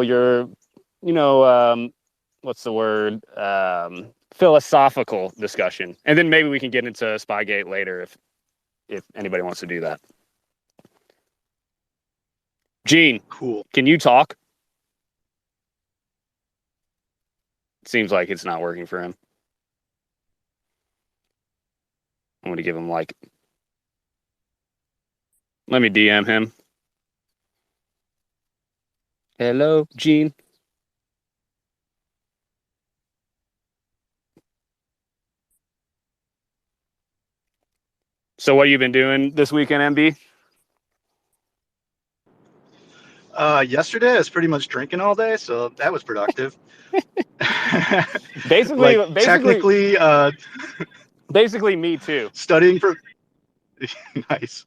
your, what's the word? Philosophical discussion. And then maybe we can get into Spygate later if anybody wants to do that. Gene, Cool. can you talk? Seems like it's not working for him. I'm going to give him let me DM him. Hello, Gene. So what you been doing this weekend, MB? Yesterday I was pretty much drinking all day, so that was productive. Basically, technically, me too. Studying for nice.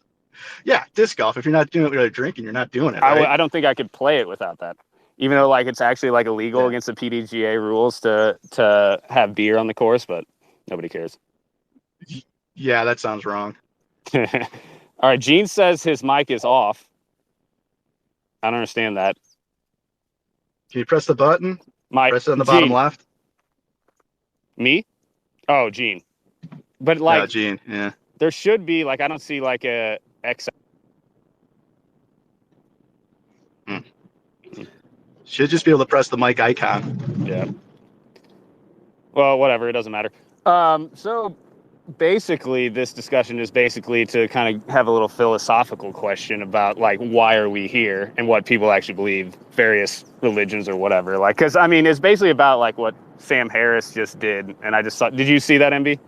Yeah, disc golf. If you're not doing it without drinking, you're not doing it, right? I don't think I could play it without that. Even though it's actually illegal against the PDGA rules to have beer on the course, but nobody cares. Yeah, that sounds wrong. All right, Gene says his mic is off. I don't understand that. Can you press the button? Press it on the bottom left. Me? Oh, Gene. But yeah, Gene. Yeah. There should be I don't see a X. Should just be able to press the mic icon. Yeah. Well, whatever. It doesn't matter. So basically, this discussion is basically to kind of have a little philosophical question about why are we here and what people actually believe, various religions or whatever. Because it's basically about what Sam Harris just did, and I just thought, did you see that, MB?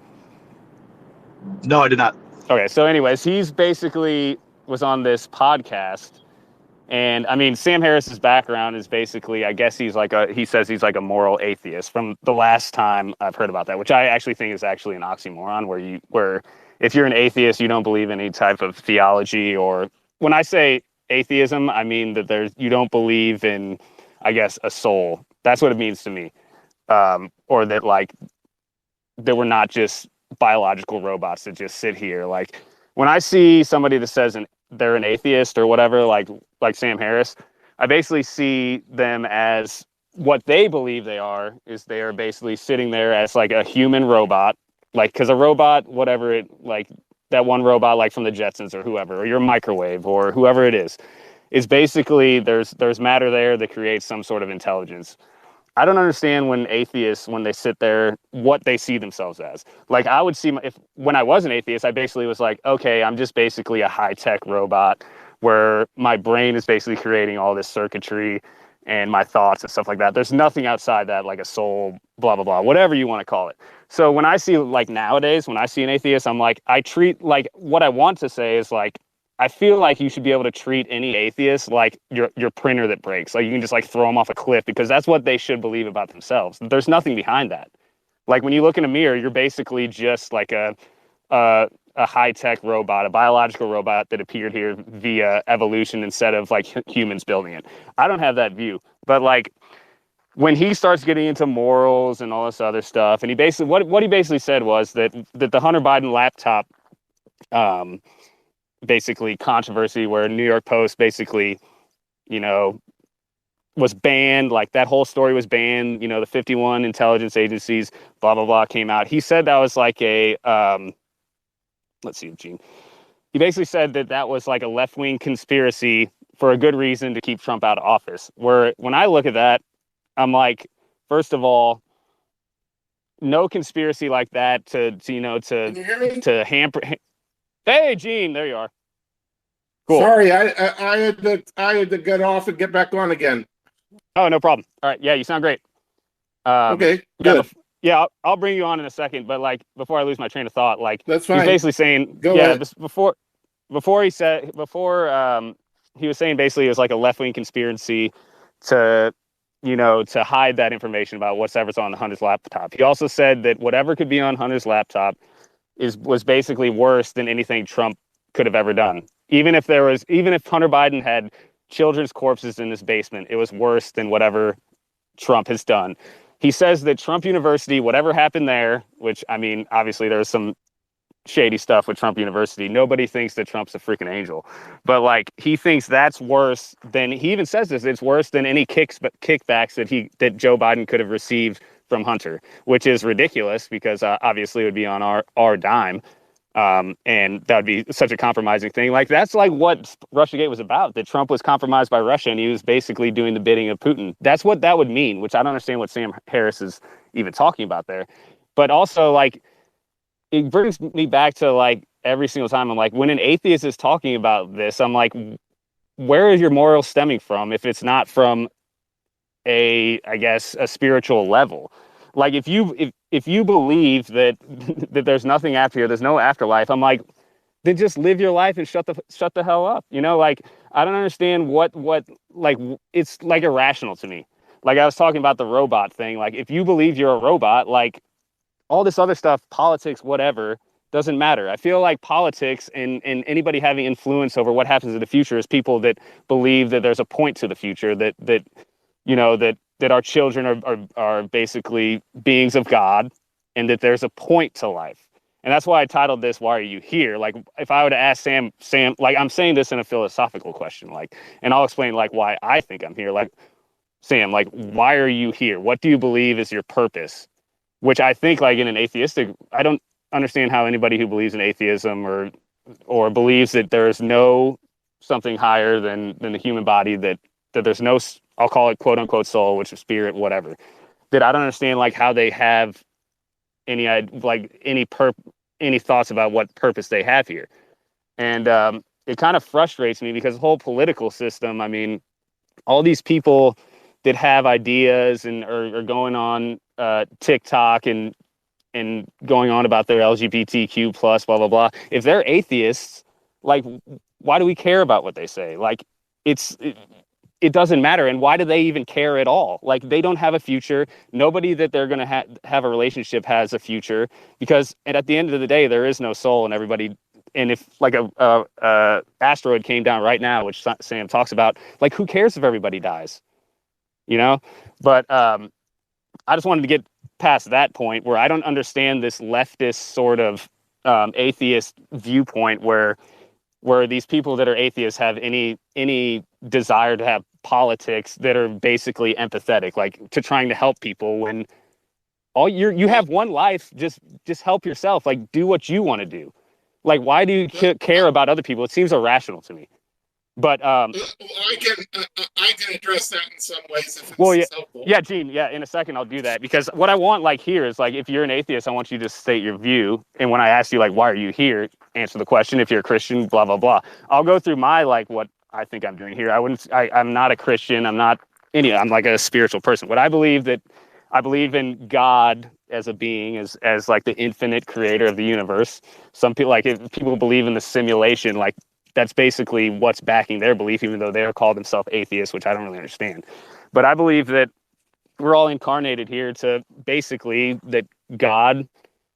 No, I did not. Okay, so anyways, he's basically was on this podcast. And Sam Harris's background is basically, I guess he says he's a moral atheist from the last time I've heard about that, which I actually think is actually an oxymoron where if you're an atheist, you don't believe in any type of theology, or when I say atheism, I mean that you don't believe in, I guess, a soul. That's what it means to me. Or that that we're not just biological robots that just sit here. When I see somebody that says they're an atheist or whatever, like Sam Harris, I basically see them as what they believe they are basically sitting there as a human robot, because a robot, whatever that one robot from the Jetsons or whoever, or your microwave or whoever it is basically there's matter there that creates some sort of intelligence. I don't understand when atheists, when they sit there, what they see themselves as. I would see, when I was an atheist, I basically was okay, I'm just basically a high-tech robot where my brain is basically creating all this circuitry and my thoughts and stuff like that. There's nothing outside that, a soul, blah, blah, blah, whatever you want to call it. So when I see, nowadays, when I see an atheist, I'm I treat, what I want to say is, I feel like you should be able to treat any atheist like your printer that breaks. You can just throw them off a cliff, because that's what they should believe about themselves. There's nothing behind that. When you look in a mirror, you're basically just a high-tech robot, a biological robot that appeared here via evolution instead of humans building it. I don't have that view. But when he starts getting into morals and all this other stuff, and he basically what he basically said was that the Hunter Biden laptop basically controversy, where New York Post basically, was banned, that whole story was banned, the 51 intelligence agencies, blah, blah, blah, came out. He said that was a, let's see, Gene. He basically said that was a left-wing conspiracy for a good reason to keep Trump out of office. Where when I look at that, I'm first of all, no conspiracy like that to hamper. Hey, Gene, there you are. Cool. Sorry, I had to get off and get back on again. Oh, no problem. All right, yeah, you sound great. Okay, good. I'll bring you on in a second, but before I lose my train of thought, that's fine. He's basically saying, before he was saying basically it was a left-wing conspiracy to hide that information about whatever's on Hunter's laptop. He also said that whatever could be on Hunter's laptop was basically worse than anything Trump could have ever done. Even if Hunter Biden had children's corpses in his basement, it was worse than whatever Trump has done. He says that Trump University, whatever happened there, which obviously there's some shady stuff with Trump University. Nobody thinks that Trump's a freaking angel, but like he thinks that's worse than, he even says this, it's worse than any kickbacks that Joe Biden could have received from Hunter, which is ridiculous because obviously it would be on our dime. And that would be such a compromising thing. Like that's like what Russiagate was about, that Trump was compromised by Russia and he was basically doing the bidding of Putin. That's what that would mean, which I don't understand what Sam Harris is even talking about there. But also like, it brings me back to like every single time I'm like, when an atheist is talking about this, I'm like, where is your moral stemming from if it's not from I guess a spiritual level? Like if you believe that that there's nothing after here, there's no afterlife, I'm like, then just live your life and shut the hell up. You know, like I don't understand what like it's like irrational to me. Like I was talking about the robot thing. Like if you believe you're a robot, like all this other stuff, politics, whatever, doesn't matter. I feel like politics and anybody having influence over what happens in the future is people that believe that there's a point to the future, that you know, that our children are basically beings of God, and that there's a point to life. And that's why I titled this, "Why Are You Here?" Like if I were to ask Sam, like I'm saying this in a philosophical question, like, and I'll explain like why I think I'm here. Like, Sam, like, why are you here? What do you believe is your purpose? Which I think, like in an atheistic, I don't understand how anybody who believes in atheism or believes that there is no something higher than the human body, that there's no, I'll call it quote unquote soul, which is spirit, whatever. That I don't understand like how they have any thoughts about what purpose they have here. And it kind of frustrates me because the whole political system, I mean, all these people that have ideas and are going on TikTok and going on about their LGBTQ plus blah blah blah. If they're atheists, like why do we care about what they say? Like it doesn't matter. And why do they even care at all? Like they don't have a future. Nobody that they're going to have a relationship has a future, because at the end of the day there is no soul, and everybody. And if like a asteroid came down right now, which Sam talks about, like who cares if everybody dies? You know, but I just wanted to get past that point where I don't understand this leftist sort of atheist viewpoint where these people that are atheists have any desire to have politics that are basically empathetic, like to trying to help people, when all you have one life. Just help yourself. Like do what you want to do. Like why do you care about other people? It seems irrational to me. But I can address that in some ways if it's helpful. Yeah, Gene. Yeah, in a second I'll do that, because what I want like here is like if you're an atheist, I want you to state your view, and when I ask you like why are you here, answer the question. If you're a Christian, blah blah blah. I'll go through my like what I think I'm doing here. I'm not a Christian. I'm not any. I'm like a spiritual person. What I believe in God as a being, as like the infinite creator of the universe. Some people like if people believe in the simulation, like. That's basically what's backing their belief, even though they're called themselves atheists, which I don't really understand. But I believe that we're all incarnated here to basically that God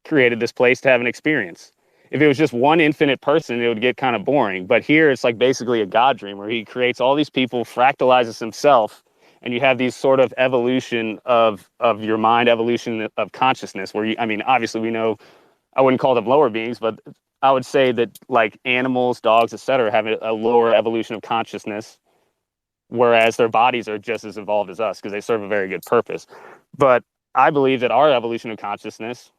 created this place to have an experience. If it was just one infinite person, it would get kind of boring. But here it's like basically a God dream where he creates all these people, fractalizes himself, and you have these sort of evolution of your mind, evolution of consciousness, where I mean, obviously we know, I wouldn't call them lower beings, but I would say that like animals, dogs, etc., have a lower evolution of consciousness, whereas their bodies are just as evolved as us because they serve a very good purpose. But I believe that our evolution of consciousness,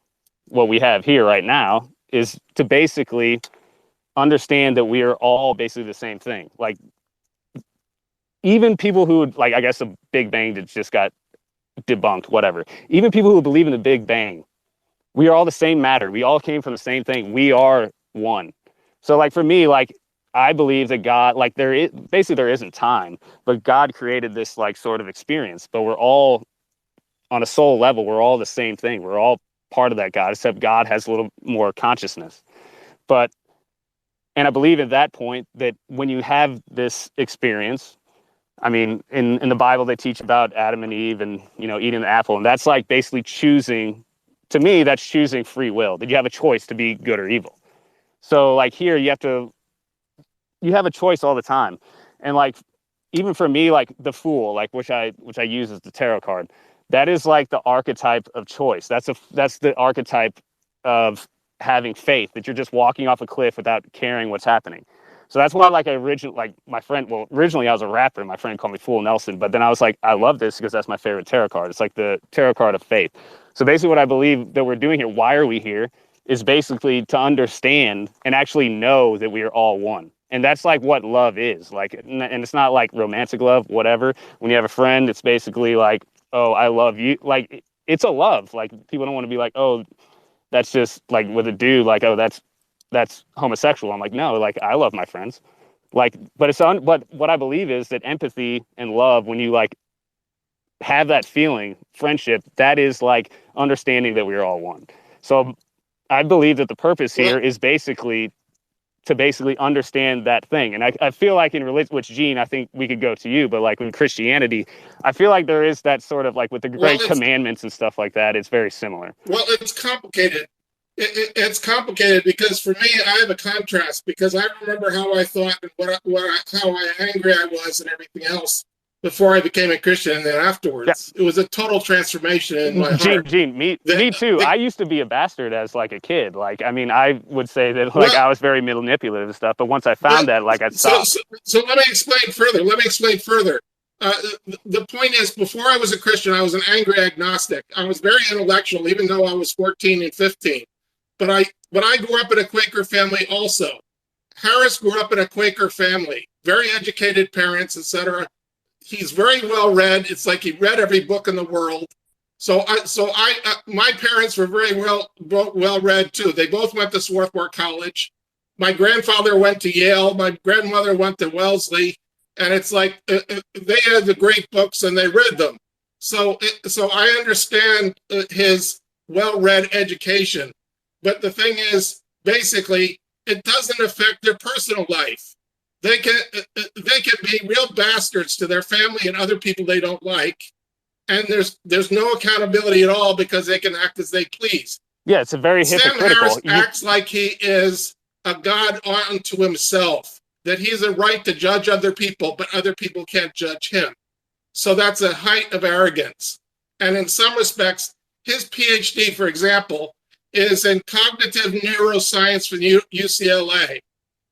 what we have here right now, is to basically understand that we are all basically the same thing. Like even people who would, like, I guess the Big Bang that just got debunked, whatever. Even people who believe in the Big Bang, we are all the same matter. We all came from the same thing. We are one. So like for me, like I believe that God, like there isn't time, but God created this like sort of experience, but we're all on a soul level. We're all the same thing. We're all part of that God, except God has a little more consciousness. And I believe at that point that when you have this experience, I mean, in the Bible, they teach about Adam and Eve and, you know, eating the apple. And that's like basically choosing. To me, that's choosing free will, that you have a choice to be good or evil. So like here, you have a choice all the time. And like, even for me, like the Fool, like which I use as the tarot card, that is like the archetype of choice. That's the archetype of having faith, that you're just walking off a cliff without caring what's happening. So that's why, like, originally I was a rapper, and my friend called me Fool Nelson, but then I was like, I love this because that's my favorite tarot card. It's like the tarot card of faith. So basically what I believe that we're doing here, why are we here, is basically to understand and actually know that we are all one. And that's like what love is. Like, and it's not like romantic love, whatever. When you have a friend, it's basically like, oh, I love you. Like, it's a love. Like, people don't want to be like, oh, that's just like with a dude, like, oh, that's homosexual. I'm like, no, like, I love my friends. Like, but but what I believe is that empathy and love, when you like have that feeling, friendship, that is like understanding that we're all one. So I believe that the purpose here is basically to basically understand that thing. And I feel like in religion, which, Gene, I think we could go to you, but like in Christianity, I feel like there is that sort of like with the great commandments and stuff like that, it's very similar. Well, it's complicated. It's complicated because for me, I have a contrast, because I remember how I thought and how angry I was and everything else before I became a Christian, and then afterwards. It was a total transformation in my heart. Gene, me too. I used to be a bastard as like a kid. Like, I mean, I would say that like I was very manipulative and stuff, but once I found that, like, I stopped. So let me explain further. The point is, before I was a Christian, I was an angry agnostic. I was very intellectual, even though I was 14 and 15. But I grew up in a Quaker family also. Harris grew up in a Quaker family, very educated parents, etc. He's very well read. It's like he read every book in the world. So my parents were very well read too. They both went to Swarthmore College. My grandfather went to Yale. My grandmother went to Wellesley. And it's like they had the great books and they read them. So I understand his well-read education. But the thing is, basically, it doesn't affect their personal life. They can be real bastards to their family and other people they don't like, and there's no accountability at all because they can act as they please. Yeah, it's a very hypocritical. Sam Harris acts like he is a god unto himself, that he has a right to judge other people, but other people can't judge him. So that's a height of arrogance. And in some respects, his PhD, for example, is in cognitive neuroscience from UCLA,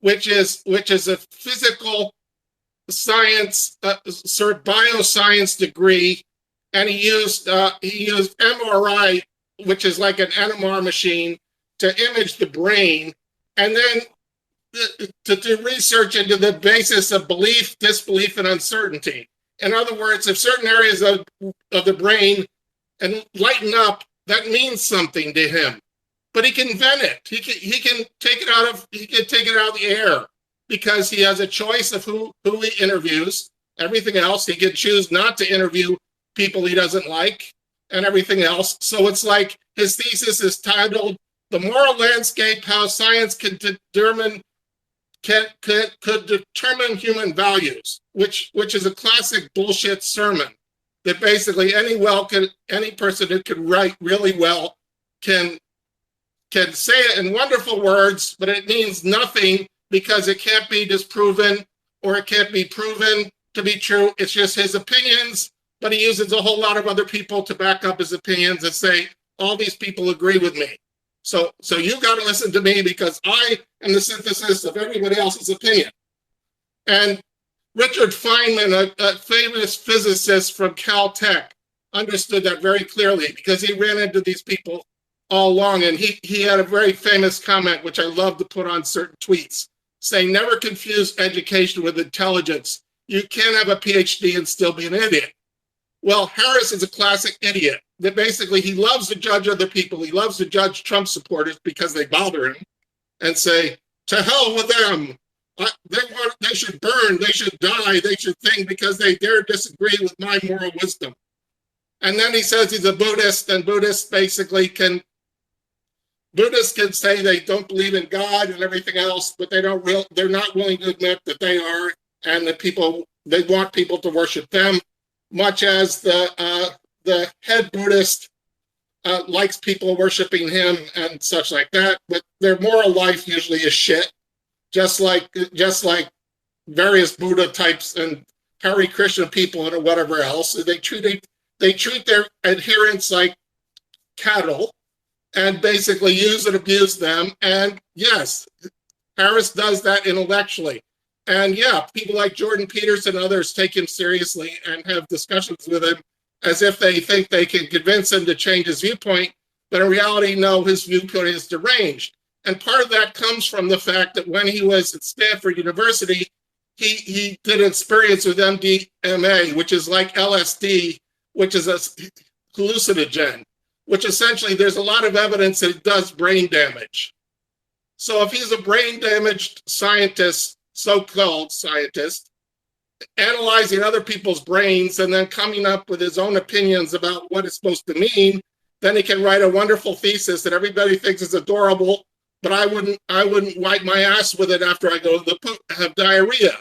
which is a physical science, sort of bioscience degree, and he used MRI, which is like an NMR machine, to image the brain, and then to do research into the basis of belief, disbelief, and uncertainty. In other words, if certain areas of the brain lighten up, that means something to him. But he can vent it. He can take it out of the air, because he has a choice of who he interviews. Everything else, he can choose not to interview people he doesn't like, and everything else. So it's like his thesis is titled "The Moral Landscape: How Science Could Determine Human Values," which is a classic bullshit sermon that basically any person who can write really well can say it in wonderful words, but it means nothing because it can't be disproven or it can't be proven to be true. It's just his opinions, but he uses a whole lot of other people to back up his opinions and say, all these people agree with me. So you got to listen to me because I am the synthesis of everybody else's opinion. And Richard Feynman, a famous physicist from Caltech, understood that very clearly because he ran into these people all along. And he had a very famous comment, which I love to put on certain tweets, saying, never confuse education with intelligence. You can have a PhD and still be an idiot. Well, Harris is a classic idiot. That basically he loves to judge other people. He loves to judge Trump supporters because they bother him and say, to hell with them. They should burn, they should die, they should think because they dare disagree with my moral wisdom. And then he says he's a Buddhist, and Buddhists can say they don't believe in God and everything else, but they're not willing to admit that they are, and that they want people to worship them, much as the head Buddhist likes people worshiping him and such like that, but their moral life usually is shit, just like various Buddha types and Hare Krishna people and whatever else. They treat their adherents like cattle, and basically use and abuse them. And yes, Harris does that intellectually. And yeah, people like Jordan Peterson and others take him seriously and have discussions with him as if they think they can convince him to change his viewpoint. But in reality, no, his viewpoint is deranged. And part of that comes from the fact that when he was at Stanford University, he did an experience with MDMA, which is like LSD, which is a hallucinogen, which essentially there's a lot of evidence that it does brain damage. So if he's a brain damaged scientist, so-called scientist, analyzing other people's brains and then coming up with his own opinions about what it's supposed to mean, then he can write a wonderful thesis that everybody thinks is adorable, but I wouldn't wipe my ass with it after I go to the have diarrhea.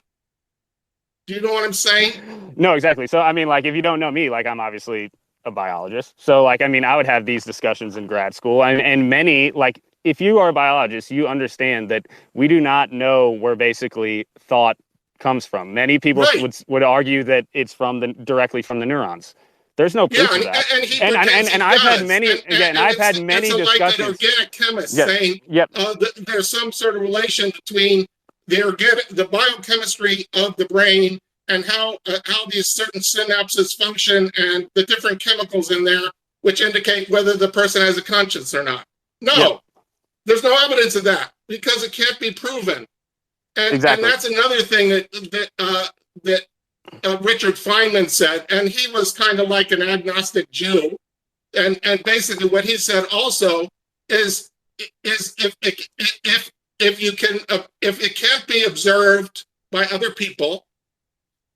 Do you know what I'm saying? No, exactly. So, I mean, like, if you don't know me, like, I'm obviously a biologist. So, like, I mean, I would have these discussions in grad school. And many, like, if you are a biologist, you understand that we do not know where basically thought comes from. Many people would argue that it's directly from the neurons. There's no proof of that. And I've had many discussions. Like an organic chemist saying there's some sort of relation between the biochemistry of the brain and how these certain synapses function and the different chemicals in there, which indicate whether the person has a conscience or not. No, there's no evidence of that because it can't be proven. And that's another thing that Richard Feynman said, and he was kind of like an agnostic Jew. And basically what he said also is if it can't be observed by other people,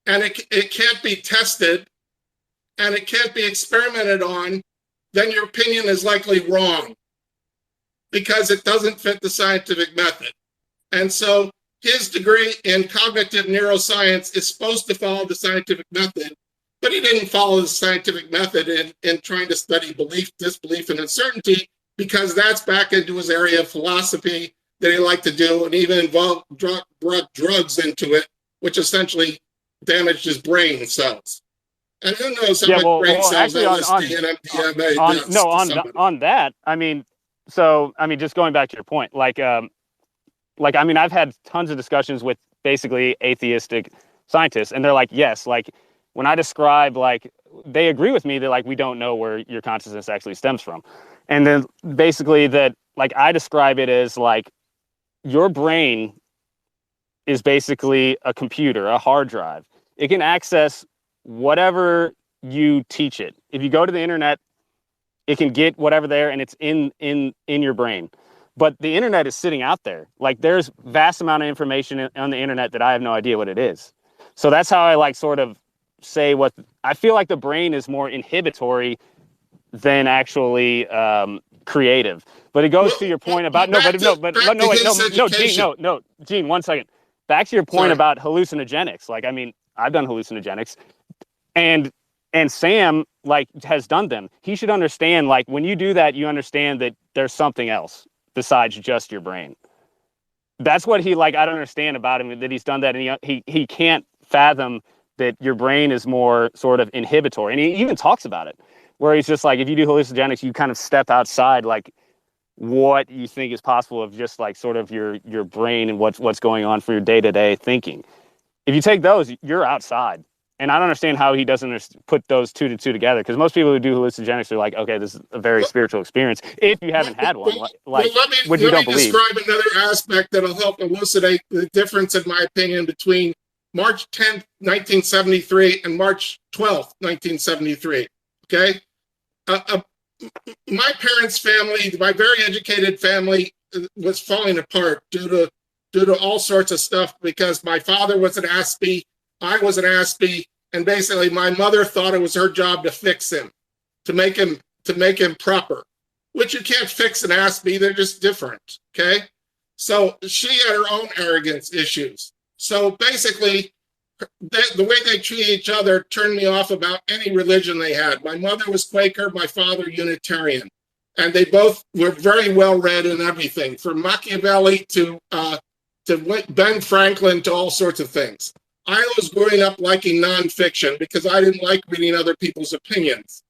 and it can't be tested, and it can't be experimented on, then your opinion is likely wrong because it doesn't fit the scientific method. And so his degree in cognitive neuroscience is supposed to follow the scientific method, but he didn't follow the scientific method in trying to study belief, disbelief, and uncertainty, because that's back into his area of philosophy that he liked to do, and even brought drugs into it, which essentially damaged his brain cells. And who knows how much brain cells LSD and MDMA does. On that, I mean, just going back to your point, I've had tons of discussions with basically atheistic scientists, and they're like, yes, like when I describe, like, they agree with me that, like, we don't know where your consciousness actually stems from. And then basically that, like, I describe it as like your brain is basically a computer, a hard drive. It can access whatever you teach it. If you go to the internet, it can get whatever there, and it's in your brain. But the internet is sitting out there. Like, there's vast amount of information on the internet that I have no idea what it is. So that's how I sort of say what I feel like the brain is more inhibitory than actually creative. But it goes to your point about Gene, 1 second. Back to your point about hallucinogenics. Like, I mean, I've done hallucinogenics, and Sam has done them. He should understand, like, when you do that, you understand that there's something else besides just your brain. That's what I don't understand about him, that he's done that, and he can't fathom that your brain is more sort of inhibitory. And he even talks about it, where he's just like, if you do hallucinogenics, you kind of step outside, like, what you think is possible of just, like, sort of your brain and what's going on for your day-to-day thinking. If you take those, you're outside. And I don't understand how he doesn't put those two together, because most people who do hallucinogenics are like, okay, this is a very spiritual experience. If you haven't had one, let me describe another aspect that'll help elucidate the difference, in my opinion, between March 10th, 1973 and March 12th, 1973. Okay? My parents' family, my very educated family, was falling apart due to all sorts of stuff, because my father was an Aspie, I was an Aspie, and basically my mother thought it was her job to fix him, to make him proper, which you can't fix an Aspie, they're just different, okay? So she had her own arrogance issues. So basically, the way they treat each other turned me off about any religion they had. My mother was Quaker, my father Unitarian, and they both were very well read in everything, from Machiavelli to Ben Franklin to all sorts of things. I was growing up liking nonfiction because I didn't like reading other people's opinions.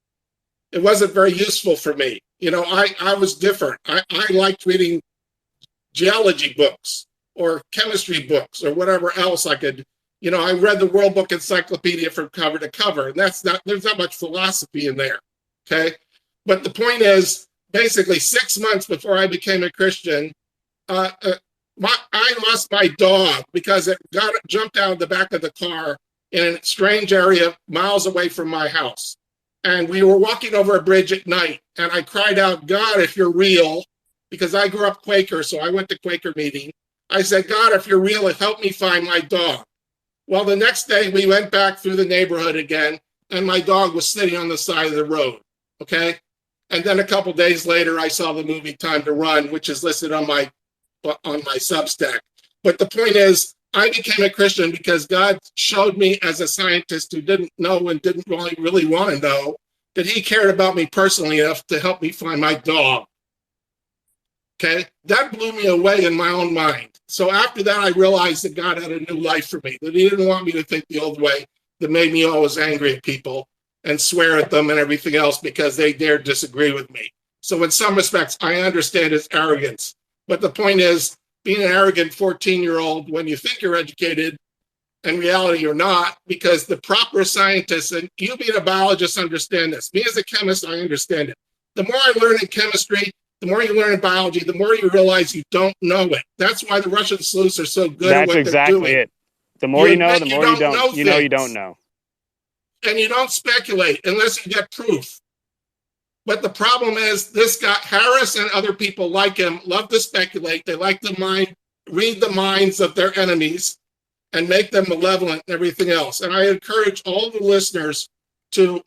it wasn't very useful for me. I was different. I liked reading geology books or chemistry books or whatever else I could. I read the World Book Encyclopedia from cover to cover, and there's not much philosophy in there. Okay. But the point is, basically 6 months before I became a Christian, I lost my dog because it jumped out of the back of the car in a strange area miles away from my house. And we were walking over a bridge at night, and I cried out, God, if you're real, because I grew up Quaker, so I went to Quaker meeting. I said, God, if you're real, help me find my dog. Well, the next day we went back through the neighborhood again, and my dog was sitting on the side of the road, okay? And then a couple days later, I saw the movie Time to Run, which is listed on my Substack. But the point is, I became a Christian because God showed me, as a scientist who didn't know and didn't really want to know, that he cared about me personally enough to help me find my dog. Okay, that blew me away in my own mind. So after that, I realized that God had a new life for me, that he didn't want me to think the old way that made me always angry at people and swear at them and everything else because they dared disagree with me. So in some respects, I understand his arrogance. But the point is, being an arrogant 14-year-old when you think you're educated, in reality you're not, because the proper scientists, and you being a biologist understand this. Me as a chemist, I understand it. The more I learn in chemistry, the more you learn in biology, the more you realize you don't know it. That's why the Russian sleuths are so good at what they're doing. That's exactly it. The more you know, the more you don't. You don't know. And you don't speculate unless you get proof. But the problem is, this guy, Harris and other people like him, love to speculate. They like to read the minds of their enemies and make them malevolent and everything else. And I encourage all the listeners to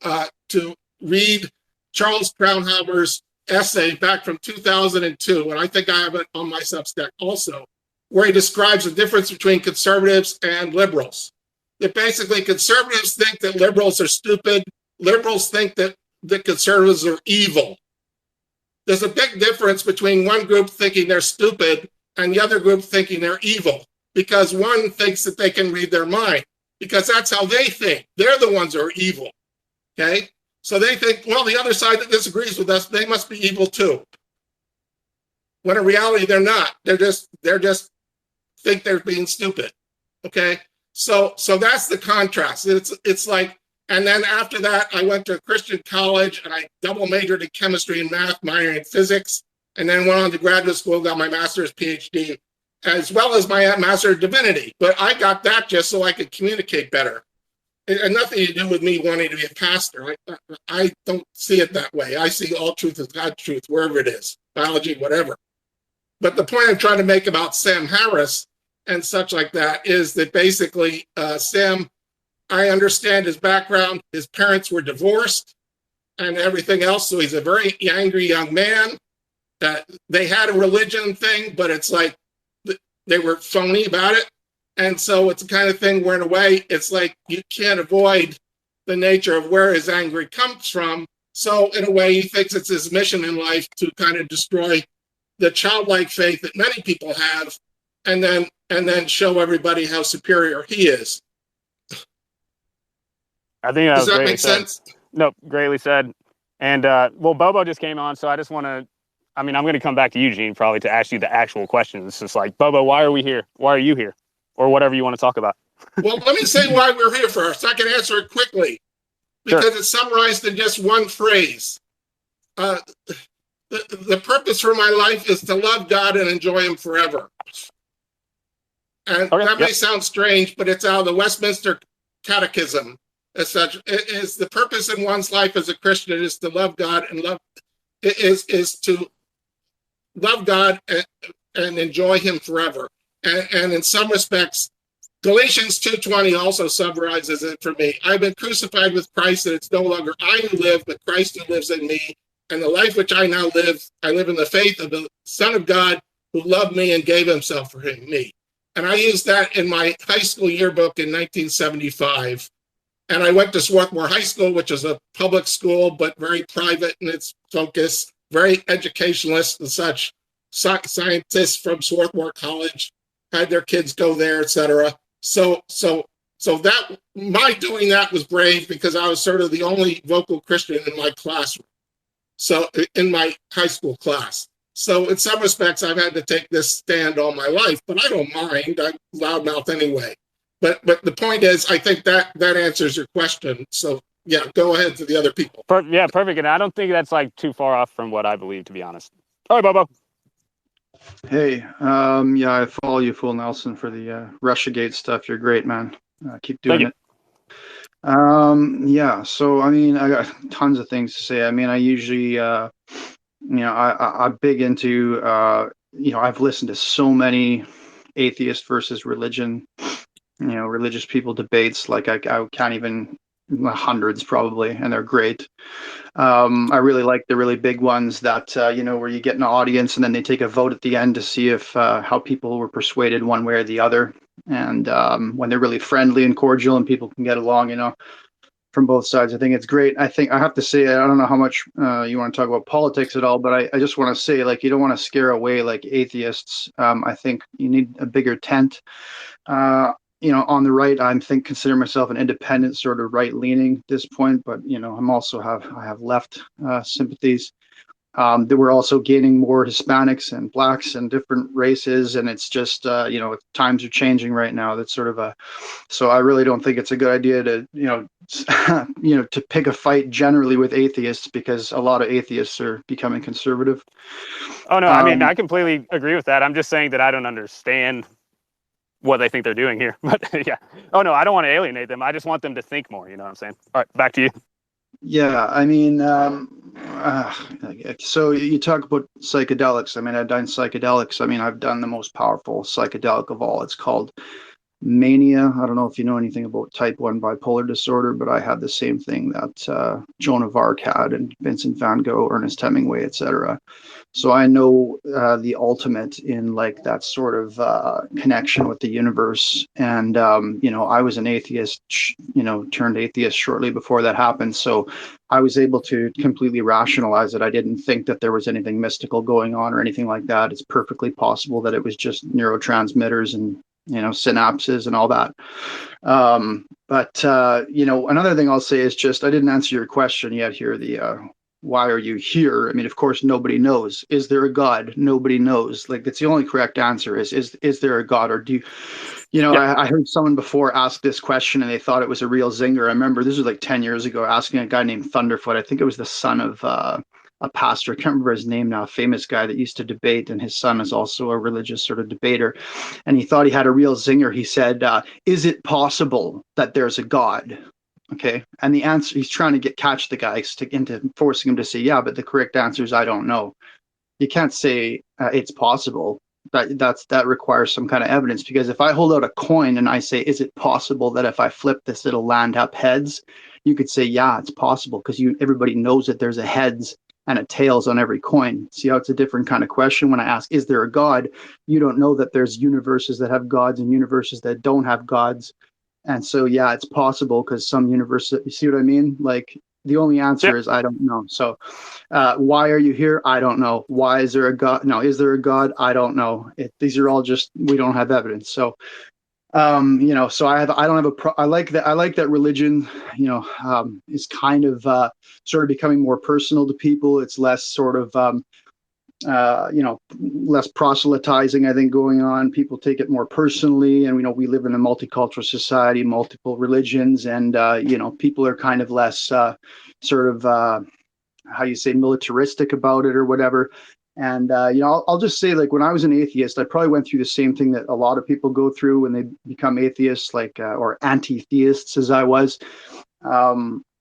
read Charles Krauthammer's essay back from 2002, and I think I have it on my Substack also, where he describes the difference between conservatives and liberals. That basically conservatives think that liberals are stupid. Liberals think that the conservatives are evil. There's a big difference between one group thinking they're stupid and the other group thinking they're evil, because one thinks that they can read their mind, because that's how they think. They're the ones who are evil, okay? So they think, well, the other side that disagrees with us, they must be evil too. When in reality, they're not. They're just think they're being stupid, okay? So that's the contrast. It's like, and then after that, I went to a Christian college and I double majored in chemistry and math, minoring in physics, and then went on to graduate school, got my master's, PhD, as well as my master of divinity. But I got that just so I could communicate better. It had nothing to do with me wanting to be a pastor. I don't see it that way. I see all truth as God's truth, wherever it is, biology, whatever. But the point I'm trying to make about Sam Harris and such like that is that basically Sam, I understand his background. His parents were divorced and everything else. So he's a very angry young man. They had a religion thing, but it's like they were phony about it. And so it's the kind of thing where in a way, it's like you can't avoid the nature of where his anger comes from. So in a way, he thinks it's his mission in life to kind of destroy the childlike faith that many people have, and then show everybody how superior he is. I think does that make sense? No, greatly said. And well, Bobo just came on, so I just want to. I mean, I'm going to come back to Eugene probably to ask you the actual questions. It's just like, Bobo, why are we here? Why are you here? Or whatever you want to talk about. Well, let me say why we're here first. I can answer it quickly because Sure. It's summarized in just one phrase. The purpose for my life is to love God and enjoy him forever. And that may sound strange, but it's out of the Westminster Catechism as such. It is the purpose in one's life as a Christian is to love God and is to love God and enjoy him forever. And in some respects, Galatians 2:20 also summarizes it for me. I've been crucified with Christ, and it's no longer I who live, but Christ who lives in me. And the life which I now live, I live in the faith of the Son of God who loved me and gave himself for me. And I used that in my high school yearbook in 1975. And I went to Swarthmore High School, which is a public school, but very private in its focus, very educationalist and such. Scientists from Swarthmore College had their kids go there, etc. So that my doing that was brave because I was sort of the only vocal Christian in my classroom. So in my high school class. So in some respects, I've had to take this stand all my life, but I don't mind. I'm loudmouth anyway. But the point is, I think that answers your question. So yeah, go ahead to the other people. Yeah, perfect. And I don't think that's like too far off from what I believe, to be honest. All right, Bobo. Hey, yeah, I follow you, Full Nelson, for the Russiagate stuff. You're great, man. Keep doing it. Yeah, so I mean, I got tons of things to say. I mean, I usually, I'm big into, I've listened to so many atheist versus religion, religious people debates. Like I can't even, hundreds probably, and they're great. I really like the really big ones that, where you get an audience and then they take a vote at the end to see if how people were persuaded one way or the other. And when they're really friendly and cordial and people can get along, from both sides, I think it's great. I think I have to say, I don't know how much you want to talk about politics at all, but I just want to say, like, you don't want to scare away like atheists. I think you need a bigger tent. On the right, consider myself an independent, sort of right-leaning at this point, but I have left sympathies. That we're also gaining more Hispanics and blacks and different races, and it's just times are changing right now. That's sort of so I really don't think it's a good idea to to pick a fight generally with atheists, because a lot of atheists are becoming conservative. Oh no, I mean, I completely agree with that. I'm just saying that I don't understand what they think they're doing here. But yeah. Oh no, I don't want to alienate them. I just want them to think more. You know what I'm saying? All right, back to you. Yeah, I mean, so you talk about psychedelics. I mean, I've done psychedelics. I mean, I've done the most powerful psychedelic of all. It's called mania. I don't know if you know anything about type 1 bipolar disorder, but I had the same thing that Joan of Arc had, and Vincent van Gogh, Ernest Hemingway, etc. So I know the ultimate in like that sort of connection with the universe. And, I was an atheist, turned atheist shortly before that happened. So I was able to completely rationalize it. I didn't think that there was anything mystical going on or anything like that. It's perfectly possible that it was just neurotransmitters and, synapses and all that. But another thing I'll say is just, I didn't answer your question yet here, why are you here? I mean, of course, nobody knows. Is there a God? Nobody knows. Like, that's the only correct answer is there a God? Or do you, I heard someone before ask this question and they thought it was a real zinger. I remember this was like 10 years ago, asking a guy named Thunderfoot. I think it was the son of a pastor. I can't remember his name now, a famous guy that used to debate, and his son is also a religious sort of debater. And he thought he had a real zinger. He said, is it possible that there's a God? Okay. And the answer, he's trying to catch the guy into forcing him to say, yeah, but the correct answer is, I don't know. You can't say it's possible. That requires some kind of evidence, because if I hold out a coin and I say, is it possible that if I flip this, it'll land up heads? You could say, yeah, it's possible, because everybody knows that there's a heads and a tails on every coin. See how it's a different kind of question? When I ask, is there a God? You don't know that there's universes that have gods and universes that don't have gods. And so, yeah, it's possible, because some universe, you see what I mean? Like, the only answer is, I don't know. So why are you here? I don't know. Why is there a God? No, is there a God? I don't know. These are all just, we don't have evidence. So, so I don't have I like that religion, is kind of sort of becoming more personal to people. It's less sort of, less proselytizing, I think, going on. People take it more personally, and we live in a multicultural society, multiple religions, and people are kind of less sort of how you say, militaristic about it or whatever. And I'll just say, like, when I was an atheist, I probably went through the same thing that a lot of people go through when they become atheists, like or anti-theists, as I was.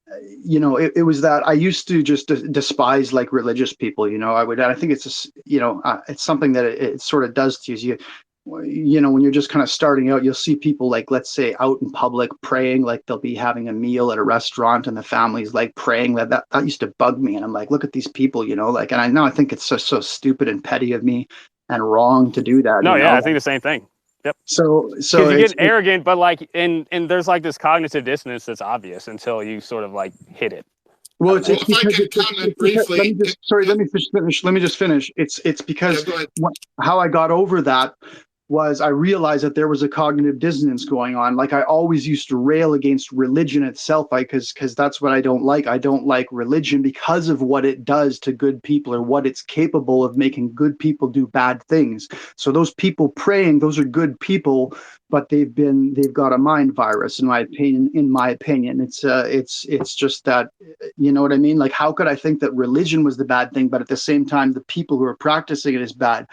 It was that I used to just despise like religious people. I think it's it's something that it sort of does to you. When you're just kind of starting out, you'll see people, like, let's say, out in public praying, like they'll be having a meal at a restaurant and the family's like praying. That used to bug me. And I'm like, look at these people, and I think it's so stupid and petty of me and wrong to do that. No, I think the same thing. Yep. So you get arrogant, but like, and there's like this cognitive dissonance that's obvious until you sort of like hit it. Well, if I could comment briefly. Let me just finish. It's because how I got over that was I realized that there was a cognitive dissonance going on. Like I always used to rail against religion itself, because that's what I don't like. I don't like religion because of what it does to good people, or what it's capable of making good people do bad things. So those people praying, those are good people, but they've got a mind virus, in my opinion. It's just that, you know what I mean? Like, how could I think that religion was the bad thing, but at the same time the people who are practicing it is bad?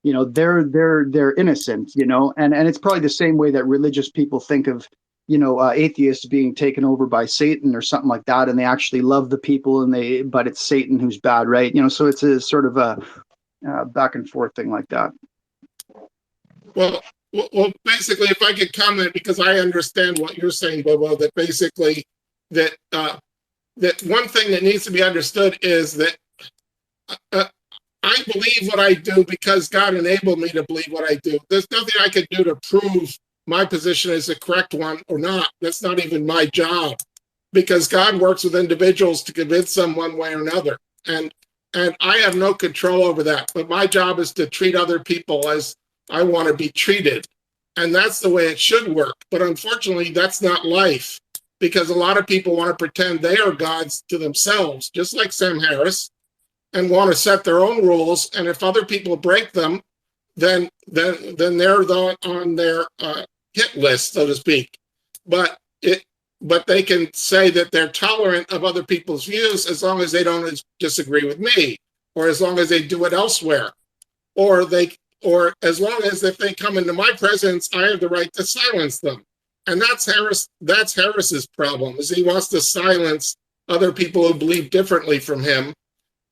You know, they're innocent, you know, and it's probably the same way that religious people think of, you know, atheists being taken over by Satan or something like that, and they actually love the people, but it's Satan who's bad, right? You know, so it's a sort of a back and forth thing like that. Well, basically, if I could comment, because I understand what you're saying, Bobo, that basically that one thing that needs to be understood is that I believe what I do because God enabled me to believe what I do. There's nothing I can do to prove my position is the correct one or not. That's not even my job, because God works with individuals to convince them one way or another. And I have no control over that. But my job is to treat other people as I want to be treated. And that's the way it should work. But unfortunately, that's not life, because a lot of people want to pretend they are gods to themselves, just like Sam Harris, and want to set their own rules. And if other people break them, then they're on their hit list, so to speak. But they can say that they're tolerant of other people's views as long as they don't disagree with me, or as long as they do it elsewhere, or as long as if they come into my presence, I have the right to silence them. And that's Harris's problem, is he wants to silence other people who believe differently from him.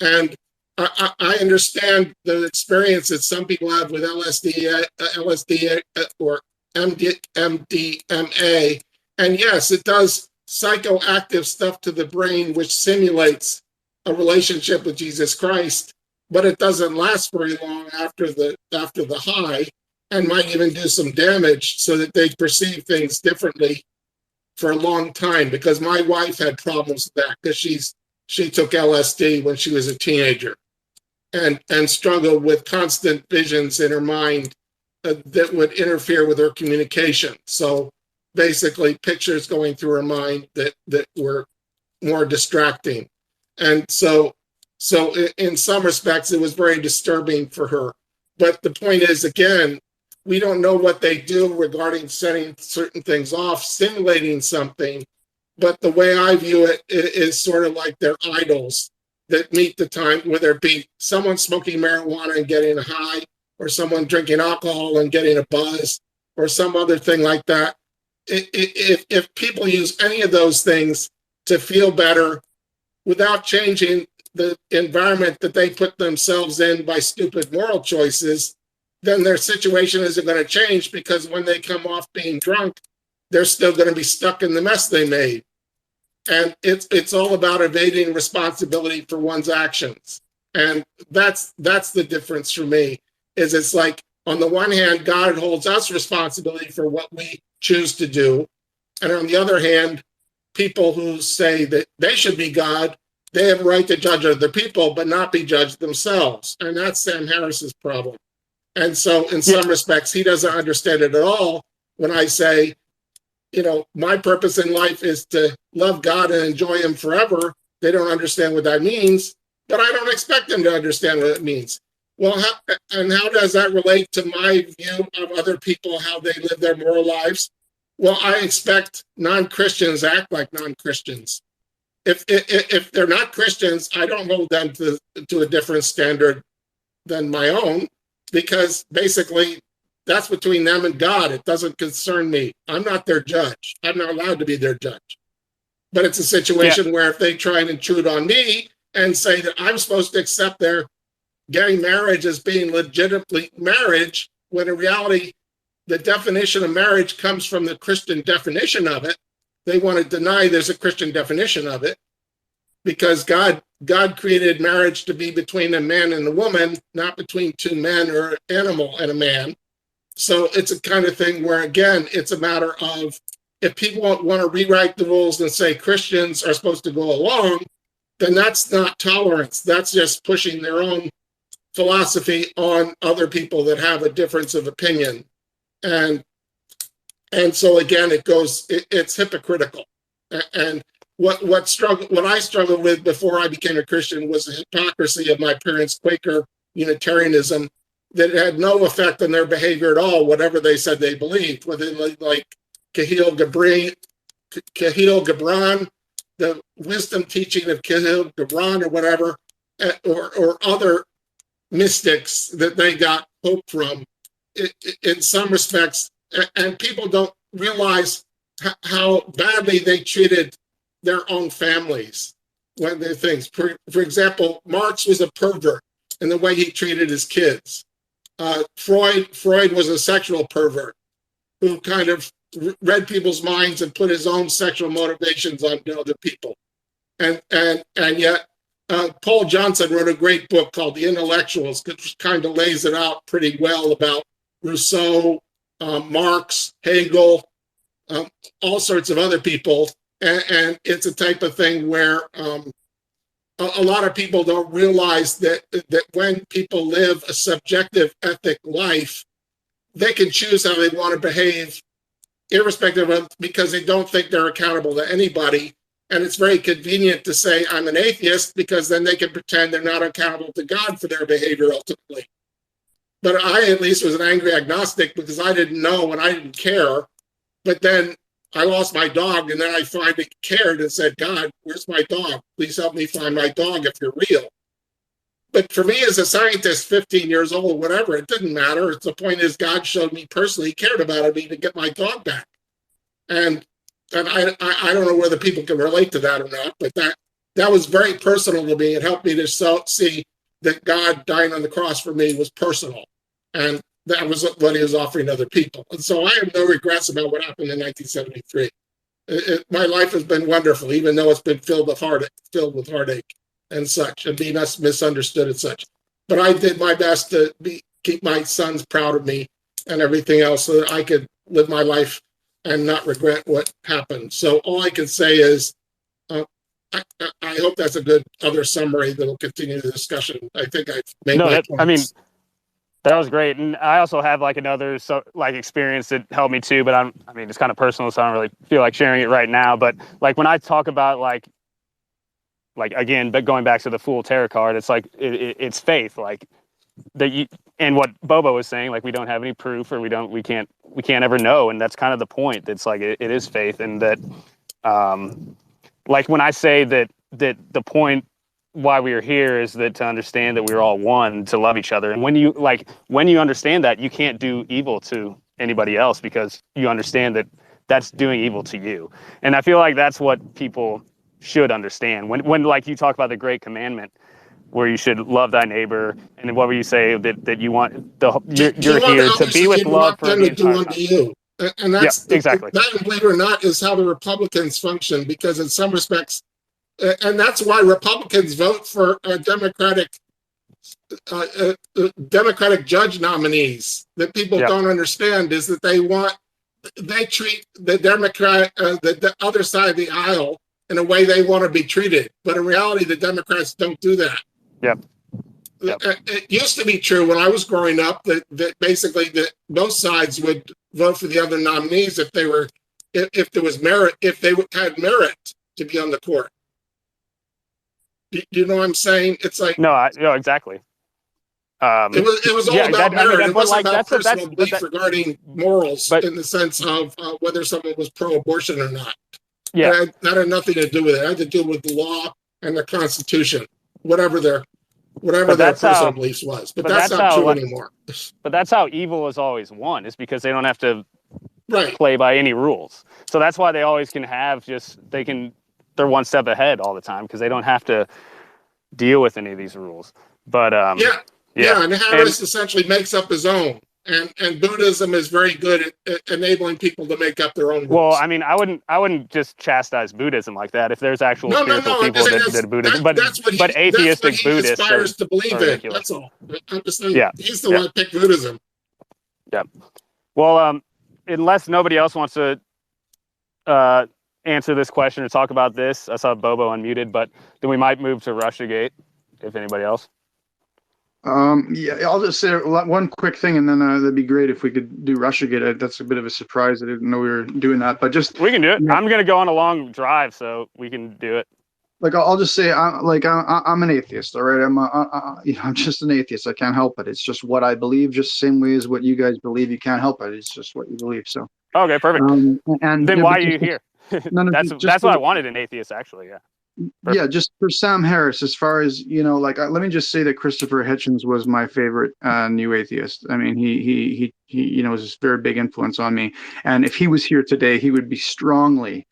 And I understand the experience that some people have with LSD or MDMA. And yes, it does psychoactive stuff to the brain, which simulates a relationship with Jesus Christ, but it doesn't last very long after the high, and might even do some damage so that they perceive things differently for a long time. Because my wife had problems with that, because she took LSD when she was a teenager, and struggled with constant visions in her mind that would interfere with her communication. So basically pictures going through her mind that were more distracting. And so in some respects, it was very disturbing for her. But the point is, again, we don't know what they do regarding setting certain things off, simulating something. But the way I view it is sort of like they're idols that meet the time, whether it be someone smoking marijuana and getting a high, or someone drinking alcohol and getting a buzz, or some other thing like that. If people use any of those things to feel better without changing the environment that they put themselves in by stupid moral choices, then their situation isn't going to change, because when they come off being drunk, they're still going to be stuck in the mess they made. And it's all about evading responsibility for one's actions. And that's the difference for me, is it's like, on the one hand, God holds us responsibility for what we choose to do. And on the other hand, people who say that they should be God, they have a right to judge other people, but not be judged themselves. And that's Sam Harris's problem. And so in some respects, he doesn't understand it at all when I say, you know, my purpose in life is to love God and enjoy him forever. They don't understand what that means, but I don't expect them to understand what it means. Well, how does that relate to my view of other people, how they live their moral lives? Well, I expect non-Christians act like non-Christians. If they're not Christians, I don't hold them to a different standard than my own, because basically that's between them and God. It doesn't concern me. I'm not their judge. I'm not allowed to be their judge. But it's a situation where if they try and intrude on me and say that I'm supposed to accept their gay marriage as being legitimately marriage, when in reality, the definition of marriage comes from the Christian definition of it, they want to deny there's a Christian definition of it, because God created marriage to be between a man and a woman, not between two men or an animal and a man. So it's a kind of thing where, again, it's a matter of, if people want to rewrite the rules and say Christians are supposed to go along, then that's not tolerance. That's just pushing their own philosophy on other people that have a difference of opinion. And so again, it's hypocritical. And what I struggled with before I became a Christian was the hypocrisy of my parents' Quaker Unitarianism that had no effect on their behavior at all, whatever they said they believed, whether like Kahil Gibran, the wisdom teaching of Kahil Gibran or whatever, or other mystics that they got hope from in some respects. And people don't realize how badly they treated their own families when they're things. For example, Marx was a pervert in the way he treated his kids. Freud was a sexual pervert who kind of read people's minds and put his own sexual motivations on other people. And yet Paul Johnson wrote a great book called The Intellectuals, which kind of lays it out pretty well about Rousseau, Marx, Hegel, all sorts of other people. And it's a type of thing where a lot of people don't realize that when people live a subjective ethic life, they can choose how they want to behave, irrespective of, because they don't think they're accountable to anybody. And it's very convenient to say, I'm an atheist, because then they can pretend they're not accountable to God for their behavior ultimately. But I at least was an angry agnostic because I didn't know and I didn't care. But then I lost my dog, and then I finally cared and said, God, where's my dog? Please help me find my dog if you're real. But for me as a scientist, 15 years old, whatever, it didn't matter. The point is God showed me personally he cared about me to get my dog back. And I don't know whether people can relate to that or not, but that was very personal to me. It helped me to see that God dying on the cross for me was personal. And that was what he was offering other people. And so I have no regrets about what happened in 1973. My life has been wonderful, even though it's been filled with heartache and such, and being misunderstood and such. But I did my best to keep my sons proud of me and everything else so that I could live my life and not regret what happened. So all I can say is, I hope that's a good other summary that'll continue the discussion. I think I've made my points. I mean, that was great. And I also have like another experience that helped me too, but it's kind of personal, so I don't really feel like sharing it right now. But like when I talk about like again, but going back to the Fool Tarot card, it's like it's faith, like that and what Bobo was saying, like we don't have any proof, or we can't ever know, and that's kind of the point. It's like it is faith, and that like when I say that the point why we are here is that to understand that we're all one, to love each other. And when you understand that, you can't do evil to anybody else because you understand that that's doing evil to you. And I feel like that's what people should understand. When like you talk about the great commandment where you should love thy neighbor, and what would you say that you want you're here to be with love for the entire time. You. And that's exactly. That, believe it or not, is how the Republicans function, because in some respects, and that's why Republicans vote for Democratic judge nominees. That people don't understand is that they treat the the other side of the aisle in a way they want to be treated. But in reality, the Democrats don't do that. Yep. It used to be true when I was growing up that basically both sides would vote for the other nominees if there was merit, if they had merit to be on the court. Do you know what I'm saying? It's like no, exactly. It was all about merit. It wasn't about personal belief regarding morals, in the sense of whether someone was pro-abortion or not. Yeah, that had nothing to do with it. It had to do with the law and the Constitution, whatever their personal beliefs was. But that's not true anymore. But that's how evil is always won. Is because they don't have to play by any rules. So that's why they always can have they're one step ahead all the time, because they don't have to deal with any of these rules. But and Harris essentially makes up his own, and Buddhism is very good at enabling people to make up their own rules. Well, I mean, I wouldn't just chastise Buddhism like that. If there's actual spiritual people that Buddhism, but atheistic Buddhists aspires to believe in. That's all. I'm just saying, he's the one that picked Buddhism. Yeah. Well, unless nobody else wants to answer this question or talk about this, I saw Bobo unmuted, but then we might move to Russiagate, if anybody else. Yeah, I'll just say one quick thing, and then that'd be great if we could do Russiagate. That's a bit of a surprise. I didn't know we were doing that, but just We can do it. you know, I'm gonna go on a long drive, so we can do it. like I'll just say, I'm an atheist. All right, I'm just an atheist. I can't help it. It's just what I believe. Just the same way as what you guys believe. You can't help it. It's just what you believe. So, Okay, perfect. and Then yeah, why but are you just here? no, no, That's what I wanted in atheist, actually. Yeah. yeah, Perfect. just for Sam Harris, as far as like let me just say that Christopher Hitchens was my favorite new atheist. I mean, he was a very big influence on me. And if he was here today, he would be strongly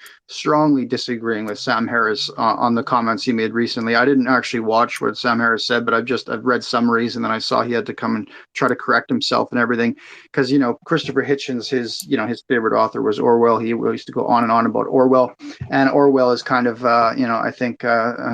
disagreeing with Sam Harris on the comments he made recently. I didn't actually watch what Sam Harris said, but I've read summaries, and then I saw he had to come and try to correct himself and everything, because Christopher Hitchens, his favorite author was Orwell. He used to go on and on about Orwell. And Orwell is kind of, I think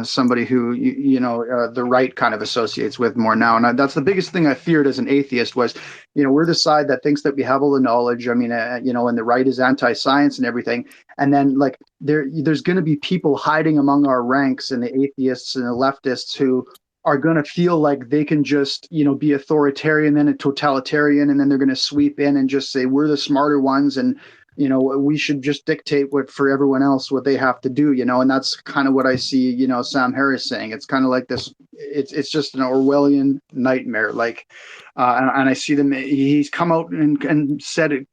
somebody who, the right kind of associates with more now. And that's the biggest thing I feared as an atheist was, we're the side that thinks that we have all the knowledge. I mean, and the right is anti-science and everything. And then like there's going to be people hiding among our ranks, and the atheists and the leftists who are going to feel like they can just, be authoritarian and a totalitarian, and then they're going to sweep in and just say we're the smarter ones, and we should just dictate for everyone else what they have to do, and that's kind of what I see, Sam Harris saying. It's kind of like this, it's just an Orwellian nightmare. Like, and I see them, he's come out and said it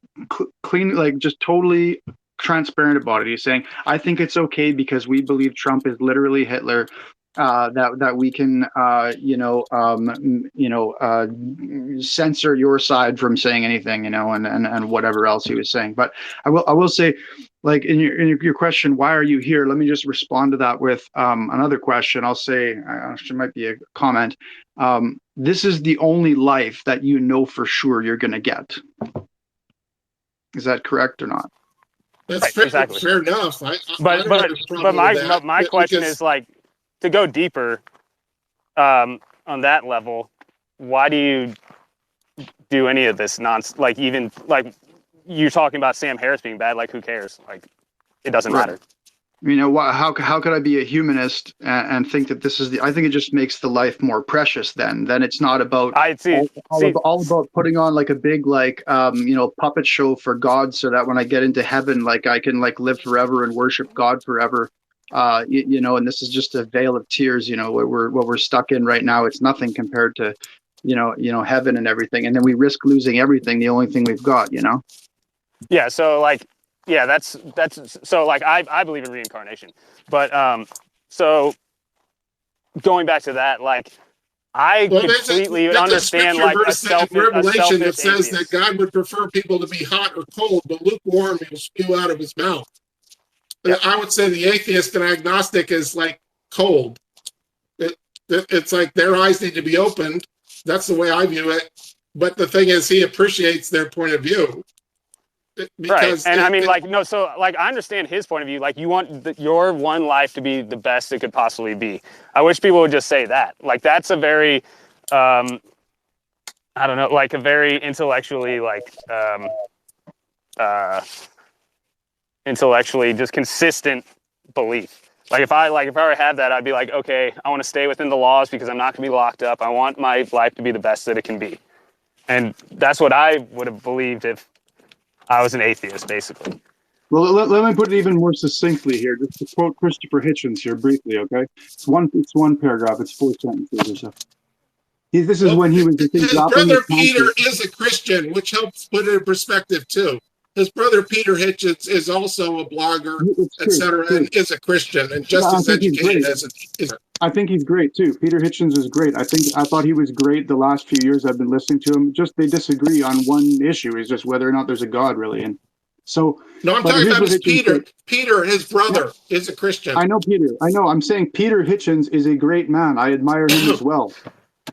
clean, like just totally transparent about it. He's saying, I think it's okay because we believe Trump is literally Hitler. That we can censor your side from saying anything, and whatever else he was saying. But I will say, like in your question, why are you here? Let me just respond to that with another question. I'll say, it might be a comment. This is the only life that you know for sure you're going to get. Is that correct or not? That's Right, exactly. fair enough. But my question is, like, to go deeper on that level, why do you do any of this nonsense? Like, even like you're talking about Sam Harris being bad, like who cares? Like, it doesn't matter. How could I be a humanist and think that this is I think it just makes the life more precious then it's not about all about putting on like a big puppet show for God, so that when I get into heaven, like I can like live forever and worship God forever. And this is just a veil of tears, what we're stuck in right now. It's nothing compared to heaven and everything, and then we risk losing everything, the only thing we've got. Yeah, so like, yeah, that's so like I believe in reincarnation, but so going back to that, like I completely understand like a Revelation that says atheist. that God would prefer people to be hot or cold, but lukewarm he will spew out of his mouth. Yep. I would say the atheist and agnostic is like cold. It's like their eyes need to be opened. That's the way I view it. But the thing is, he appreciates their point of view. Right, and I mean, like, no, so like I understand his point of view. Like, you want your one life to be the best it could possibly be. I wish people would just say that. Like, that's a very, I don't know, like a very intellectually, like, intellectually just consistent belief. Like if I ever had that, I'd be like, okay, I want to stay within the laws because I'm not going to be locked up. I want my life to be the best that it can be, and that's what I would have believed if I was an atheist, basically. Well, let me put it even more succinctly here. Just to quote Christopher Hitchens here briefly, okay? It's one paragraph. It's 4 sentences or so. This is when he was. His brother Peter is a Christian, which helps put it in perspective too. His brother Peter Hitchens is also a blogger, etc., and is a Christian and just as educated as is. I think he's great too. Peter Hitchens is great. I thought he was great the last few years I've been listening to him. Just they disagree on one issue, is just whether or not there's a God really. And so no, I'm talking about his Peter. Peter, his brother, is a Christian. I know Peter. I know. I'm saying Peter Hitchens is a great man. I admire him as well.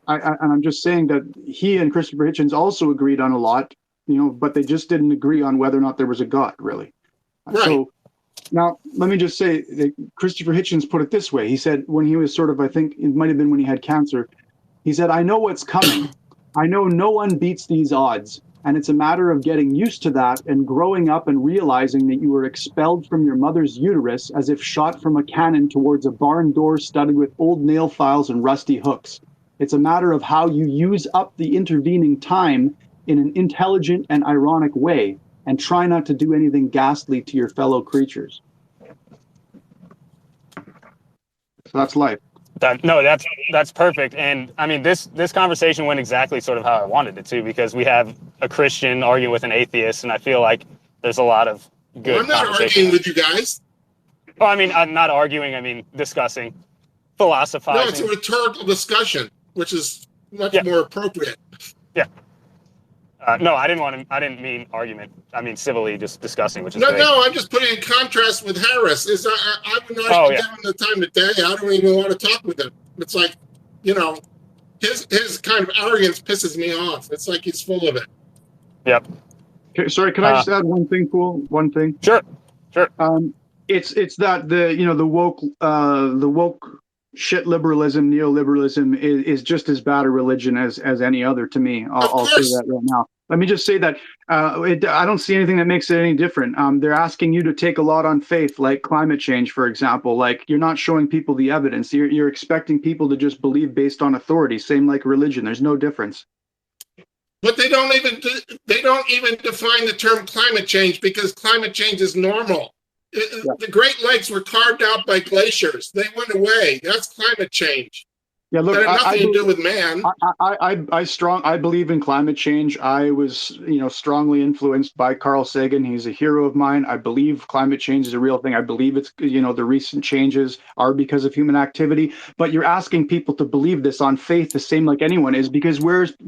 And I'm just saying that he and Christopher Hitchens also agreed on a lot. But they just didn't agree on whether or not there was a God, really. Right. So now let me just say that Christopher Hitchens put it this way. He said when he was I think it might have been when he had cancer, he said, I know what's coming. I know no one beats these odds. And it's a matter of getting used to that and growing up and realizing that you were expelled from your mother's uterus as if shot from a cannon towards a barn door studded with old nail files and rusty hooks. It's a matter of how you use up the intervening time in an intelligent and ironic way, and try not to do anything ghastly to your fellow creatures. So that's life. That's perfect. And I mean, this conversation went exactly sort of how I wanted it to, because we have a Christian arguing with an atheist, and I feel like there's a lot of good. I'm not arguing with you guys. Oh, I mean, I'm not arguing. I mean, discussing, philosophizing. No, it's a rhetorical discussion, which is much more appropriate. Yeah. No, I didn't mean argument. I mean civilly, just discussing, which is no, great. no. I'm just putting in contrast with Harris. I would not give him the time of day. I don't even want to talk with him. It's like, his kind of arrogance pisses me off. It's like he's full of it. Yep. Okay, sorry, can I just add one thing, Poole? One thing. Sure. It's that the woke shit liberalism, neoliberalism is just as bad a religion as any other to me. I'll say that right now. Let me just say that I don't see anything that makes it any different. They're asking you to take a lot on faith, like climate change, for example. Like, you're not showing people the evidence. You're expecting people to just believe based on authority. Same like religion. There's no difference. But they don't even define the term climate change, because climate change is normal. The Great Lakes were carved out by glaciers. They went away. That's climate change. Yeah, look, that had nothing to do with man. I believe in climate change. I was, strongly influenced by Carl Sagan. He's a hero of mine. I believe climate change is a real thing. I believe it's, the recent changes are because of human activity. But you're asking people to believe this on faith, the same like anyone is, because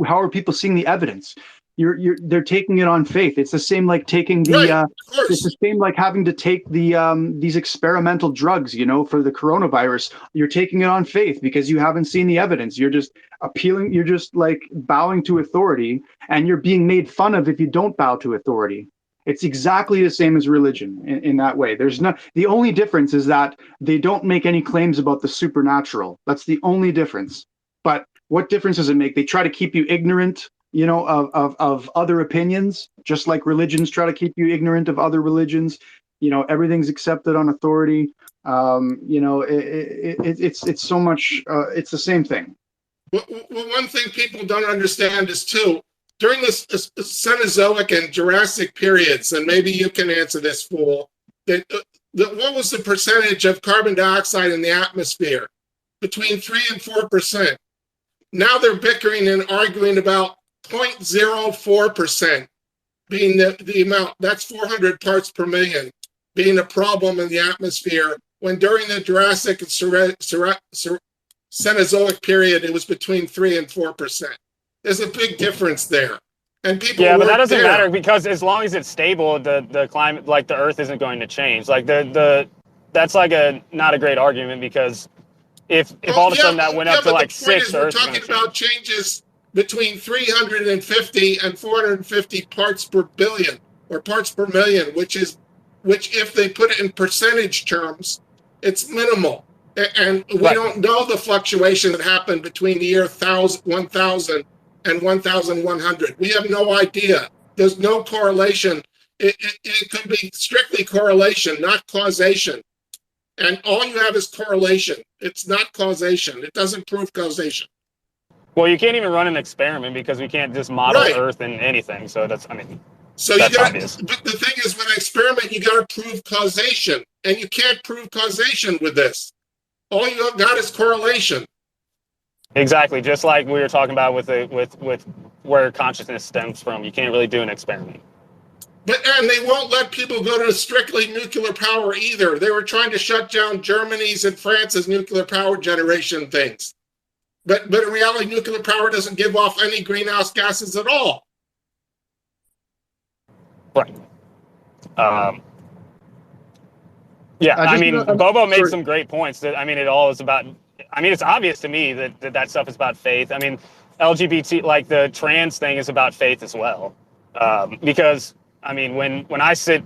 how are people seeing the evidence? They're taking it on faith. It's the same like taking the it's the same like having to take these experimental drugs, for the coronavirus. You're taking it on faith because you haven't seen the evidence. You're just appealing, you're just like bowing to authority, and you're being made fun of if you don't bow to authority. It's exactly the same as religion in that way. The only difference is that they don't make any claims about the supernatural. That's the only difference. But what difference does it make? They try to keep you ignorant of other opinions, just like religions try to keep you ignorant of other religions. Everything's accepted on authority. It's so much, it's the same thing. Well, one thing people don't understand is, too, during this Cenozoic and Jurassic periods, and maybe you can answer this, Fool, what was the percentage of carbon dioxide in the atmosphere? Between 3 and 4%. Now they're bickering and arguing about 0.04% being the amount. That's 400 parts per million being a problem in the atmosphere, when during the Jurassic and Cenozoic period, it was between 3 and 4%. There's a big difference there. And people but that doesn't matter, because as long as it's stable, the climate, like the Earth, isn't going to change. Like that's like not a great argument, because if all of a sudden that went up to like 6, we're talking about changes between 350 and 450 parts per billion, or parts per million, which if they put it in percentage terms, it's minimal. And we don't know the fluctuation that happened between the year 1000 and 1100. We have no idea. There's no correlation. It could be strictly correlation, not causation. And all you have is correlation. It's not causation. It doesn't prove causation. Well, you can't even run an experiment, because we can't just model Earth in anything. So that's obvious. But the thing is, with an experiment, you got to prove causation, and you can't prove causation with this. All you got is correlation. Exactly, just like we were talking about with where consciousness stems from. You can't really do an experiment. And they won't let people go to strictly nuclear power either. They were trying to shut down Germany's and France's nuclear power generation things. But in reality, nuclear power doesn't give off any greenhouse gases at all. Right. Bobo made some great points. That it all is about. It's obvious to me that stuff is about faith. LGBT, like the trans thing, is about faith as well. Because when I sit,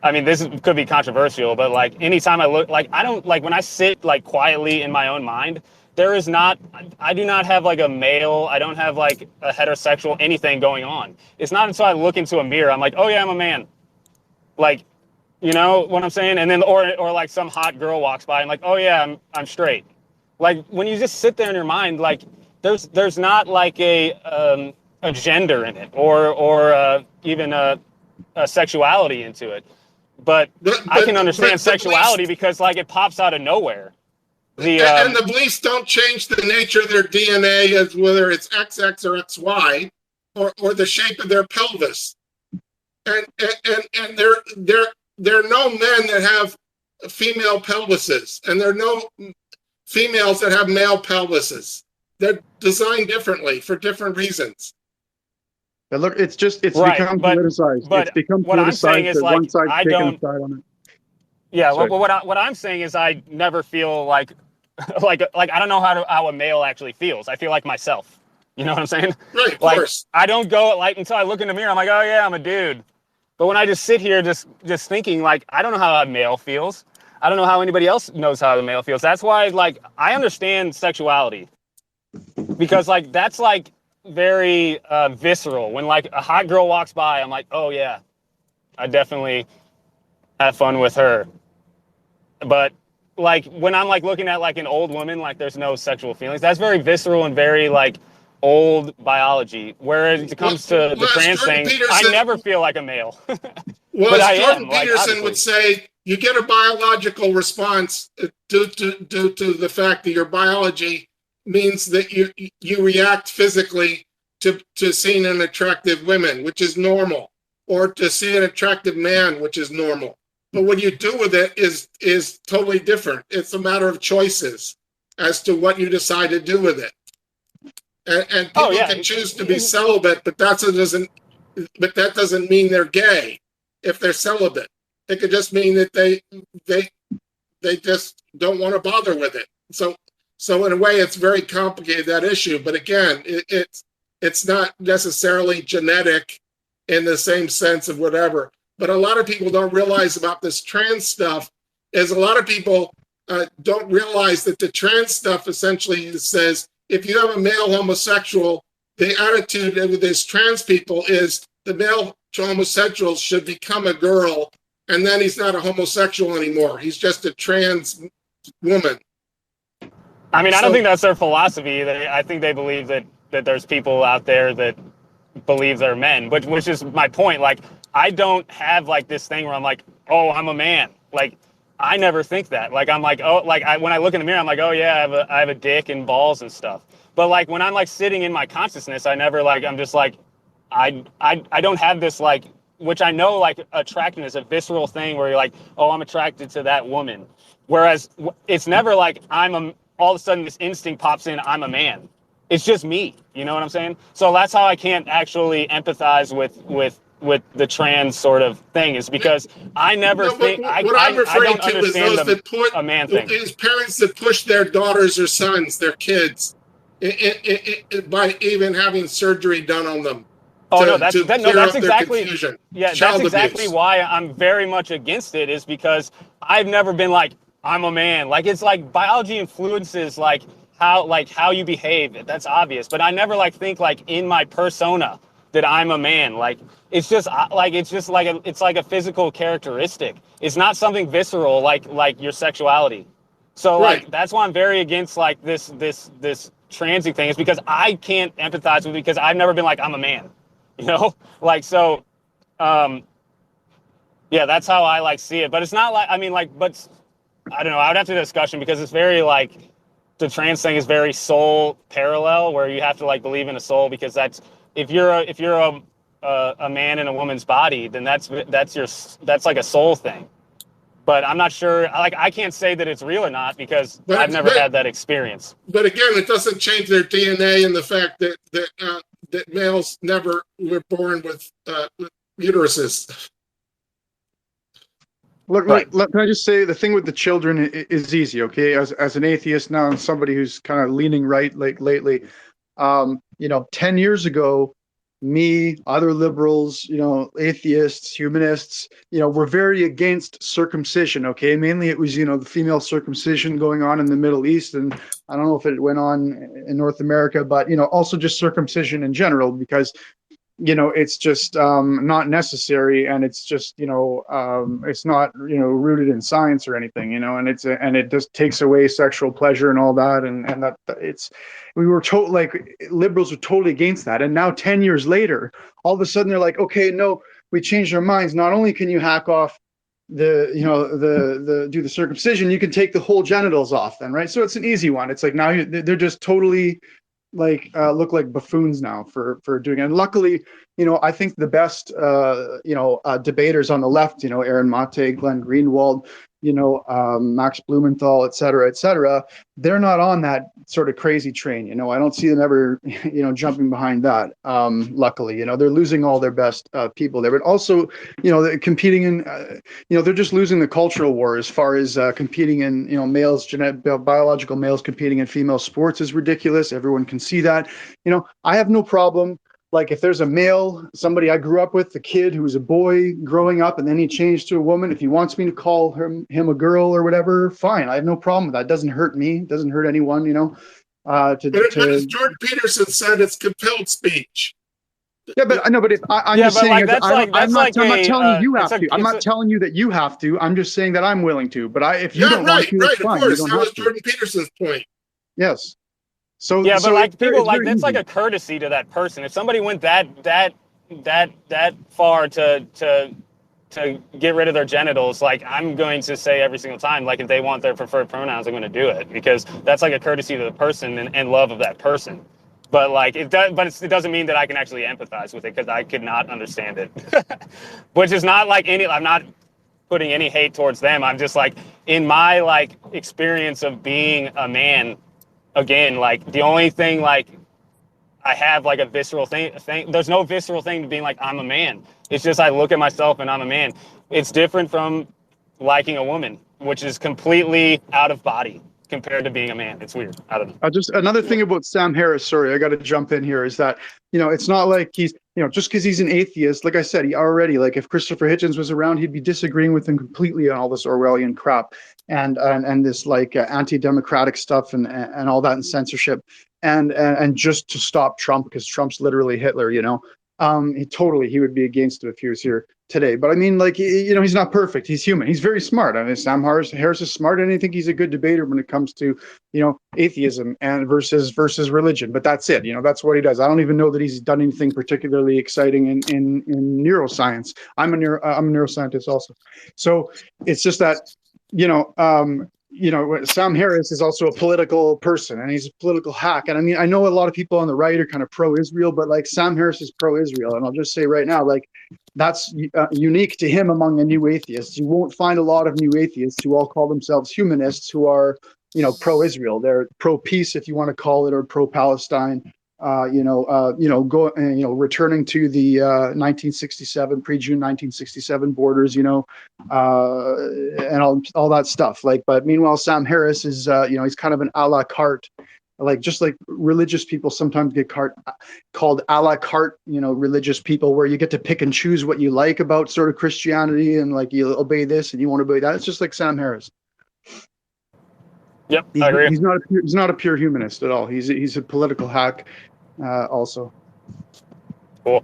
this could be controversial, but like anytime I look, like I don't like when I sit like quietly in my own mind. I do not have like a male, I don't have like a heterosexual anything going on. It's not until I look into a mirror, I'm like, oh yeah, I'm a man. Like, you know what I'm saying? And then, or like some hot girl walks by, I'm like, oh yeah, I'm straight. Like when you just sit there in your mind, like there's not like a gender in it or even a sexuality into it. But I can understand sexuality because like it pops out of nowhere. And the beliefs don't change the nature of their DNA, as whether it's XX or XY, or the shape of their pelvis. And there are no men that have female pelvises, and there are no females that have male pelvises. They're designed differently for different reasons. But look, it's right, become but, politicized. But it's become what I'm saying is like, one side's I taking don't. a side on it. Yeah, well, what I'm saying is I never feel like like I don't know how a male actually feels. I feel like myself. You know what I'm saying? Right, of like, course. I don't go like until I look in the mirror. I'm like, oh yeah, I'm a dude. But when I just sit here, just thinking, like, I don't know how a male feels. I don't know how anybody else knows how a male feels. That's why, like, I understand sexuality because, like, that's like very visceral. When like a hot girl walks by, I'm like, oh yeah, I definitely have fun with her. But like when I'm like looking at like an old woman, like there's no sexual feelings. That's very visceral and very like old biology. Whereas it comes to the trans thing, I never feel like a male. Well, as Jordan Peterson would say, you get a biological response due to the fact that your biology means that you react physically to seeing an attractive woman, which is normal, or to see an attractive man, which is normal. But what you do with it is totally different. It's a matter of choices as to what you decide to do with it. And people can choose to be celibate, but that doesn't mean they're gay if they're celibate. It could just mean that they just don't want to bother with it. So in a way, it's very complicated, that issue. But again, it's not necessarily genetic in the same sense of whatever. But a lot of people don't realize about this trans stuff is a lot of people don't realize that the trans stuff essentially says if you have a male homosexual, the attitude with these trans people is the male homosexual should become a girl, and then he's not a homosexual anymore. He's just a trans woman. I mean, I don't think that's their philosophy. I think they believe that there's people out there that believe they're men, which is my point. Like, I don't have like this thing where I'm like, oh, I'm a man. Like, I never think that. Like, I'm like, oh, like when I look in the mirror, I'm like, oh yeah, I have a dick and balls and stuff. But like when I'm like sitting in my consciousness, I never like, I'm just like, I don't have this like, which I know like attraction is a visceral thing where you're like, oh, I'm attracted to that woman. Whereas it's never like all of a sudden this instinct pops in, I'm a man. It's just me. You know what I'm saying? So that's how I can't actually empathize with the trans sort of thing, is because I never think what I'm referring to is those that put a man thing. Is parents that push their daughters or sons, their kids, by even having surgery done on them. Oh no, that's exactly that's exactly abuse. why I'm very much against it, is because I've never been like, I'm a man. Like, it's like biology influences like how you behave. That's obvious, but I never like think like in my persona that I'm a man. Like, it's just like a physical characteristic. It's not something visceral like your sexuality. So like that's why I'm very against like this transing thing, is because I can't empathize with it because I've never been like, I'm a man. You know, like, so, yeah, that's how I like see it. But it's not like, I mean, like, but I don't know. I would have to discussion because it's very like, the trans thing is very soul parallel, where you have to like believe in a soul, because that's if you're a man in a woman's body, then that's like a soul thing. But I'm not sure. Like, I can't say that it's real or not because I've never had that experience. But again, it doesn't change their DNA and the fact that males never were born with uteruses. Look, can I just say the thing with the children is easy, okay? As an atheist now and somebody who's kind of leaning right like lately, 10 years ago, me, other liberals, atheists, humanists, were very against circumcision, okay? Mainly it was, the female circumcision going on in the Middle East, and I don't know if it went on in North America, but, also just circumcision in general, because it's just not necessary, and it's just it's not rooted in science or anything, and and it just takes away sexual pleasure and all that, and that it's we were told, like, liberals were totally against that, and now 10 years later, all of a sudden they're like, okay, no, we changed our minds. Not only can you hack off the do the circumcision, you can take the whole genitals off then, right? So it's an easy one. It's like now they're just totally like look like buffoons now for doing it. And luckily, I think the best debaters on the left, Aaron Mate, Glenn Greenwald, Max Blumenthal, et cetera, they're not on that sort of crazy train. I don't see them ever jumping behind that. Luckily, they're losing all their best people there, but also they're competing in they're just losing the cultural war as far as competing in males, biological males competing in female sports is ridiculous. Everyone can see that. I have no problem. Like, if there's a male, somebody I grew up with, the kid who was a boy growing up, and then he changed to a woman, if he wants me to call him a girl or whatever, fine. I have no problem with that. It doesn't hurt me. It doesn't hurt anyone, But as Jordan Peterson said, it's compelled speech. Yeah, but I know. But if I'm just saying, I'm not telling you you have to. I'm not telling you that you have to. I'm just saying that I'm willing to. But if you don't want to, that's fine. Of course, that was Jordan Peterson's point. Yes. So yeah, but like people like that's like a courtesy to that person. If somebody went that far to get rid of their genitals, like, I'm going to say every single time, like, if they want their preferred pronouns, I'm going to do it, because that's like a courtesy to the person and love of that person. But like it doesn't mean that I can actually empathize with it, because I could not understand it. Which is not like I'm not putting any hate towards them. I'm just like, in my like experience of being a man. Again, like, the only thing, like, I have like a visceral thing. There's no visceral thing to being like, I'm a man. It's just I look at myself and I'm a man. It's different from liking a woman, which is completely out of body compared to being a man. It's weird. I don't know. Just another thing about Sam Harris. Sorry, I got to jump in here. Is that it's not like he's just because he's an atheist. Like I said, he already, like, if Christopher Hitchens was around, he'd be disagreeing with him completely on all this Orwellian crap and this like anti-democratic stuff and all that, and censorship and just to stop Trump, because Trump's literally Hitler. He would be against it if he was here today. But I mean, like, he's not perfect. He's human. He's very smart. I mean, Sam Harris is smart, and I think he's a good debater when it comes to, atheism and versus religion. But that's it. That's what he does. I don't even know that he's done anything particularly exciting in neuroscience. I'm a neuroscientist also. So it's just that, Sam Harris is also a political person, and he's a political hack. And I mean, I know a lot of people on the right are kind of pro-Israel, but like, Sam Harris is pro-Israel. And I'll just say right now, like, that's unique to him among the new atheists. You won't find a lot of new atheists who all call themselves humanists who are, pro-Israel. They're pro-peace, if you want to call it, or pro-Palestine. Returning to the 1967, pre-June 1967 borders, and all that stuff. Like, but meanwhile, Sam Harris is, he's kind of an a la carte, like, just like religious people sometimes get called a la carte, religious people, where you get to pick and choose what you like about sort of Christianity, and like, you obey this and you won't obey that. It's just like Sam Harris. Yep, I agree. He's not a pure humanist at all. He's a political hack, also. Cool.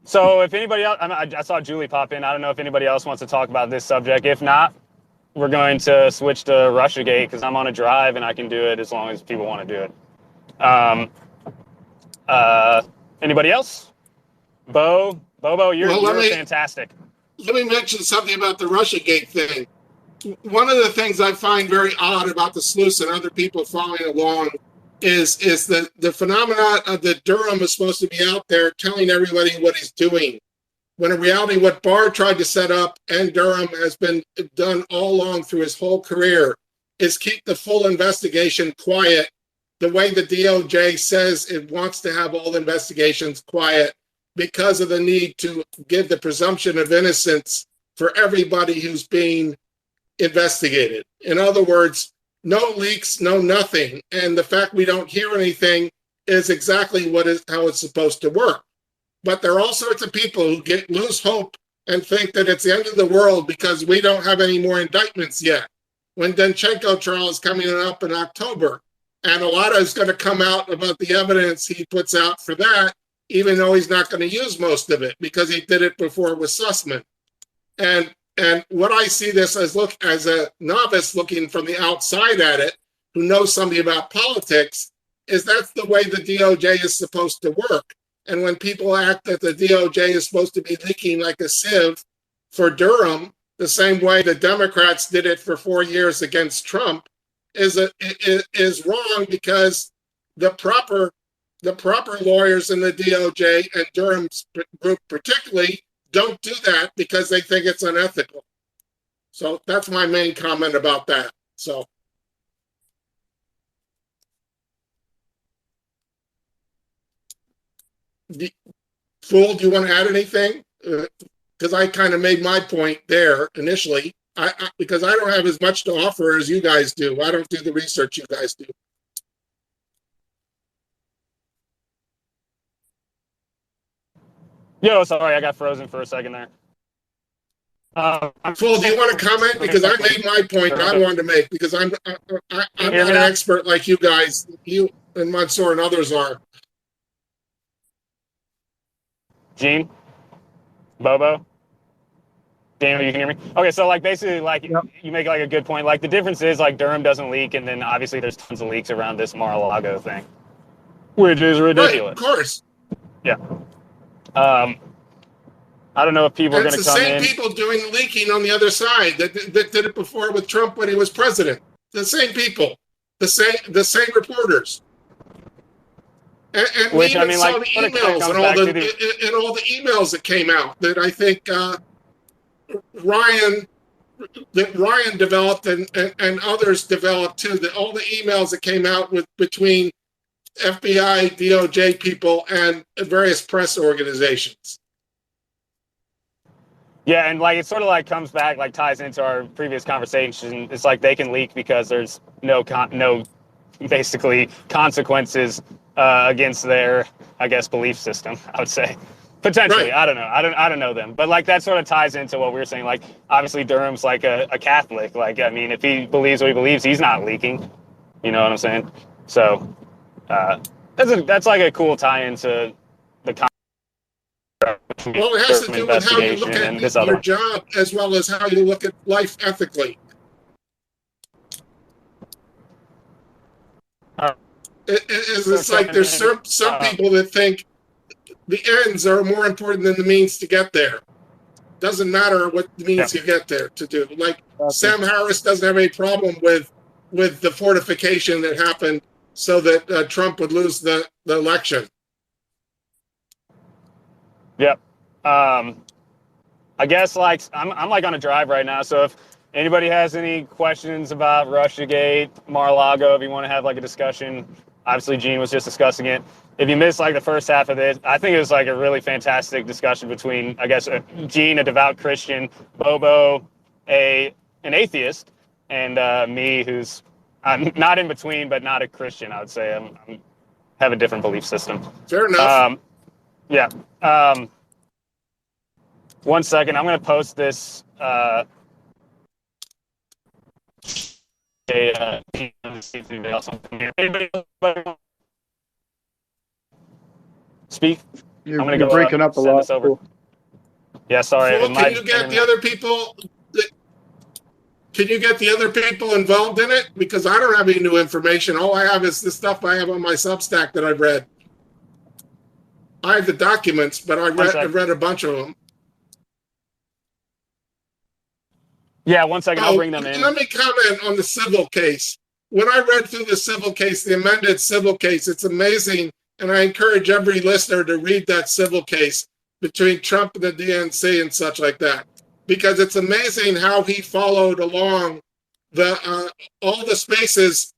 So if anybody else, I saw Julie pop in. I don't know if anybody else wants to talk about this subject. If not, we're going to switch to Russiagate, because I'm on a drive and I can do it as long as people want to do it. Anybody else? Bobo, you're fantastic. Let me mention something about the Russiagate thing. One of the things I find very odd about the sleuths and other people following along is the phenomenon of that Durham is supposed to be out there telling everybody what he's doing, when in reality what Barr tried to set up, and Durham has been done all along through his whole career, is keep the full investigation quiet, the way the DOJ says it wants to have all investigations quiet, because of the need to give the presumption of innocence for everybody who's being investigated. In other words, no leaks, no nothing. And the fact we don't hear anything is exactly how it's supposed to work. But there are all sorts of people who lose hope and think that it's the end of the world because we don't have any more indictments yet, when Danchenko trial is coming up in October. And a lot is going to come out about the evidence he puts out for that. even though he's not going to use most of it because he did it before with Sussman. And what I see this as a novice looking from the outside at it, who knows something about politics, is that's the way the DOJ is supposed to work. And when people act that the DOJ is supposed to be leaking like a sieve for Durham, the same way the Democrats did it for 4 years against Trump, is wrong, because the proper lawyers in the DOJ and Durham's group particularly don't do that because they think it's unethical. So that's my main comment about that. So. Fool, do you want to add anything? Because I kind of made my point there initially. Because I don't have as much to offer as you guys do. I don't do the research you guys do. Yo, sorry, I got frozen for a second there. Fool, do you want to comment? Because I made my point I wanted to make, because I'm not an expert like you guys, you and Mansour and others are. Gene? Bobo? Daniel, you can hear me? Okay, so like basically like Yep. You make like a good point. Like the difference is like Durham doesn't leak, and then obviously there's tons of leaks around this Mar-a-Lago thing, which is ridiculous. Right, of course. Yeah. I don't know if people are going to come in. It's the same people doing the leaking on the other side that did it before with Trump when he was president. The same people, the same reporters. And Which, we even I mean, saw like, the emails and all the emails that came out that I think Ryan developed and others developed too. That all the emails that came out between FBI, DOJ people and various press organizations. Yeah, and like it sort of like comes back, like ties into our previous conversation. It's like they can leak because there's no basically consequences against their, I guess, belief system. I would say potentially. Right. I don't know. I don't know them, but like that sort of ties into what we were saying. Like obviously Durham's like a Catholic. Like I mean, if he believes what he believes, he's not leaking. You know what I'm saying? So that's like a cool tie into the. Well, it has to do with how you look at your job as well as how you look at life ethically. It's like there's some people that think the ends are more important than the means to get there. Doesn't matter what means you get there to do. Like Sam Harris doesn't have any problem with the fortification that happened so that Trump would lose the election. Yep. I guess like I'm like on a drive right now, so if anybody has any questions about Russiagate, Mar-a-Lago, if you want to have like a discussion, obviously Gene was just discussing it. If you missed like the first half of this, I think it was like a really fantastic discussion between, I guess, Gene, a devout Christian, Bobo, an atheist, and me, who's I'm not in between, but not a Christian. I would say I'm have a different belief system. Fair enough. Yeah. 1 second, I'm going to post this. Speak. You're I'm going to go breaking up a lot. This over. Yeah, sorry. Well, can you get the other people? Can you get the other people involved in it? Because I don't have any new information. All I have is the stuff I have on my Substack that I've read. I have the documents, but I've read a bunch of them. Yeah, 1 second. I'll bring them in. Let me comment on the civil case. When I read through the civil case, the amended civil case, it's amazing. And I encourage every listener to read that civil case between Trump and the DNC and such like that. Because it's amazing how he followed along all the spaces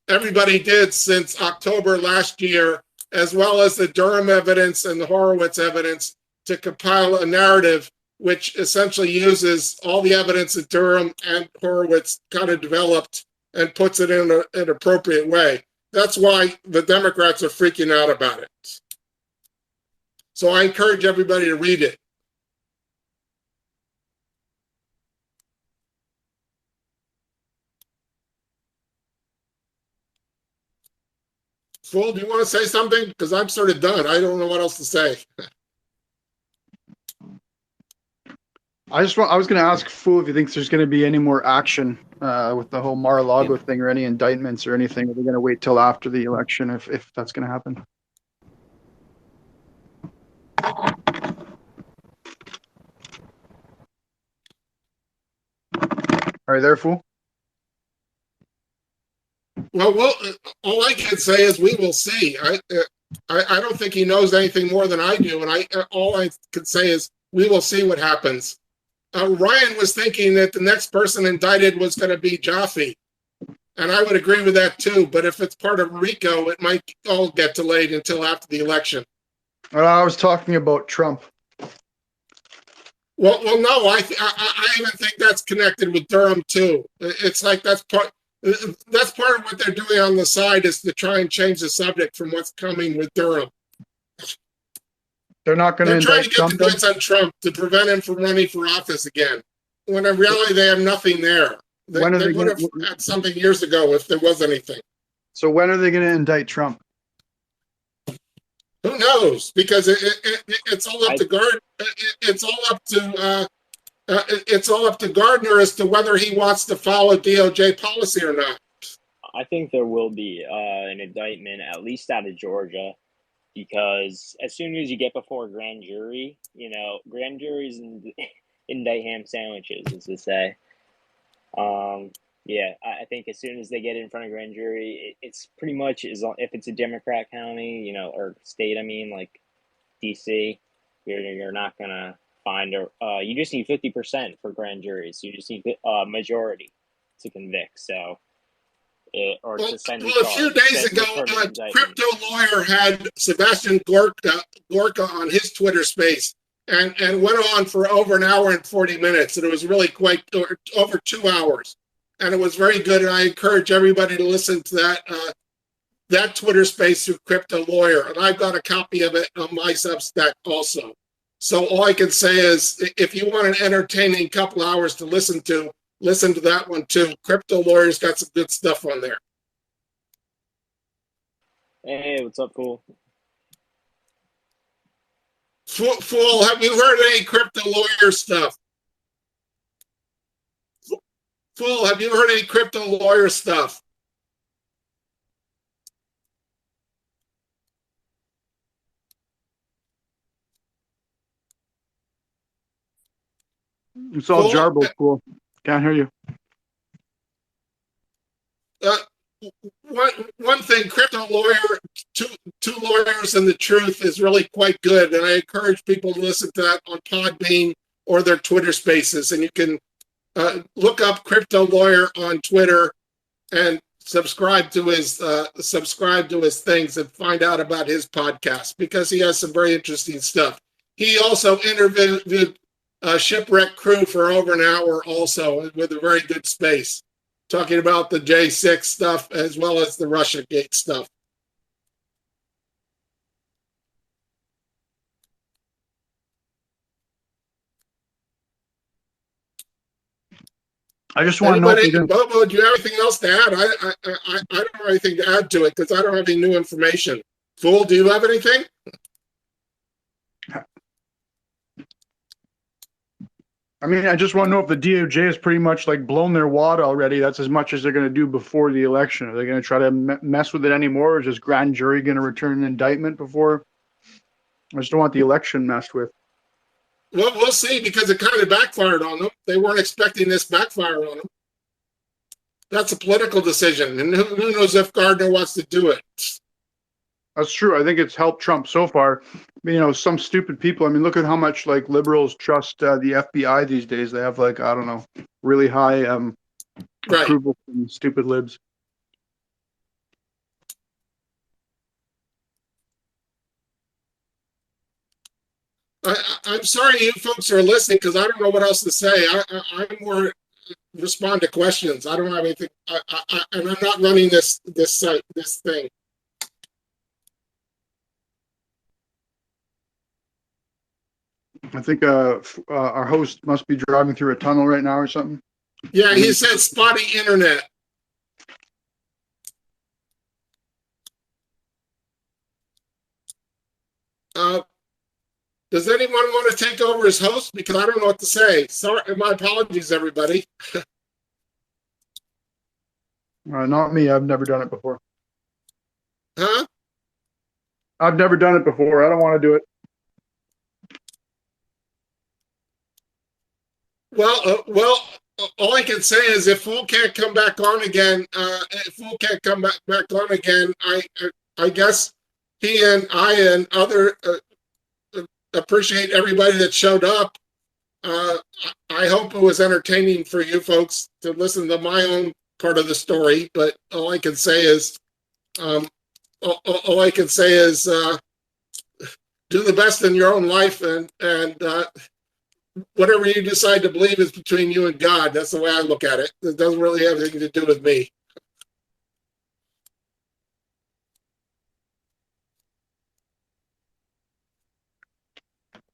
everybody did since October last year, as well as the Durham evidence and the Horowitz evidence, to compile a narrative which essentially uses all the evidence that Durham and Horowitz kind of developed and puts it in an appropriate way. That's why the Democrats are freaking out about it. So I encourage everybody to read it. Fool, do you want to say something? Because I'm sort of done. I don't know what else to say. I was going to ask Fu if he thinks there's going to be any more action with the whole Mar-a-Lago thing, or any indictments or anything. Are they going to wait till after the election if that's going to happen? Are you there, Fu? Well, all I can say is we will see. I don't think he knows anything more than I do, and all I can say is we will see what happens. Ryan was thinking that the next person indicted was going to be Jaffe, and I would agree with that too. But if it's part of RICO, it might all get delayed until after the election. I was talking about Trump. Well, no, I even think that's connected with Durham too. It's like that's part of what they're doing on the side, is to try and change the subject from what's coming with Durham. They're not going to They're trying indict to get Trump. the goods on Trump to prevent him from running for office again. When in reality they have nothing there. They would have had something years ago if there was anything. So when are they going to indict Trump? Who knows? Because it's all up to it's all up to Gardner as to whether he wants to follow DOJ policy or not. I think there will be an indictment, at least out of Georgia, because as soon as you get before a grand jury, grand juries indict ham sandwiches, as they say. I think as soon as they get in front of grand jury, it's pretty much, if it's a Democrat county, or state, like DC, you're not gonna find you just need 50% for grand juries. You just need a majority to convict. So. A few days ago, Crypto Lawyer had Sebastian Gorka on his Twitter space and went on for over an hour and 40 minutes. And it was really over 2 hours. And it was very good. And I encourage everybody to listen to that Twitter space through Crypto Lawyer. And I've got a copy of it on my Substack also. So all I can say is, if you want an entertaining couple hours to listen to that one too. Crypto Lawyer's got some good stuff on there. Hey, what's up, Fool? Fool, have you heard any Crypto Lawyer stuff? Fool, have you heard any Crypto Lawyer stuff? It's all jarbled, Fool. Can't hear you. One thing, Crypto Lawyer, two lawyers and the truth is really quite good, and I encourage people to listen to that on Podbean or their Twitter Spaces. And you can look up Crypto Lawyer on Twitter and subscribe to his things and find out about his podcast, because he has some very interesting stuff. He also interviewed Shipwreck Crew for over an hour also, with a very good space, talking about the J6 stuff as well as the Russiagate stuff. I just want to know. Bobo, do you have anything else to add? I don't have anything to add to it because I don't have any new information. Fool, do you have anything? I just want to know if the DOJ has pretty much blown their wad already. That's as much as they're going to do before the election. Are they going to try to mess with it anymore, or is just grand jury going to return an indictment before? I just don't want the election messed with. Well, we'll see, because it kind of backfired on them. They weren't expecting this backfire on them. That's a political decision, and who knows if Gardner wants to do it. That's true. I think it's helped Trump so far. Some stupid people. Look at how much liberals trust the FBI these days. They have really high approval from stupid libs. I'm sorry you folks are listening, because I don't know what else to say. I'm more respond to questions. I don't have anything, and I'm not running this thing. I think our host must be driving through a tunnel right now or something. Yeah, he said spotty internet. Does anyone want to take over as host? Because I don't know what to say. Sorry, my apologies, everybody. Not me. I've never done it before. Huh? I've never done it before. I don't want to do it. Well, all I can say is if Fool can't come back on again, I guess he and I and other appreciate everybody that showed up. I hope it was entertaining for you folks to listen to my own part of the story. But all I can say is, do the best in your own life, and whatever you decide to believe is between you and God. That's the way I look at it. It doesn't really have anything to do with me.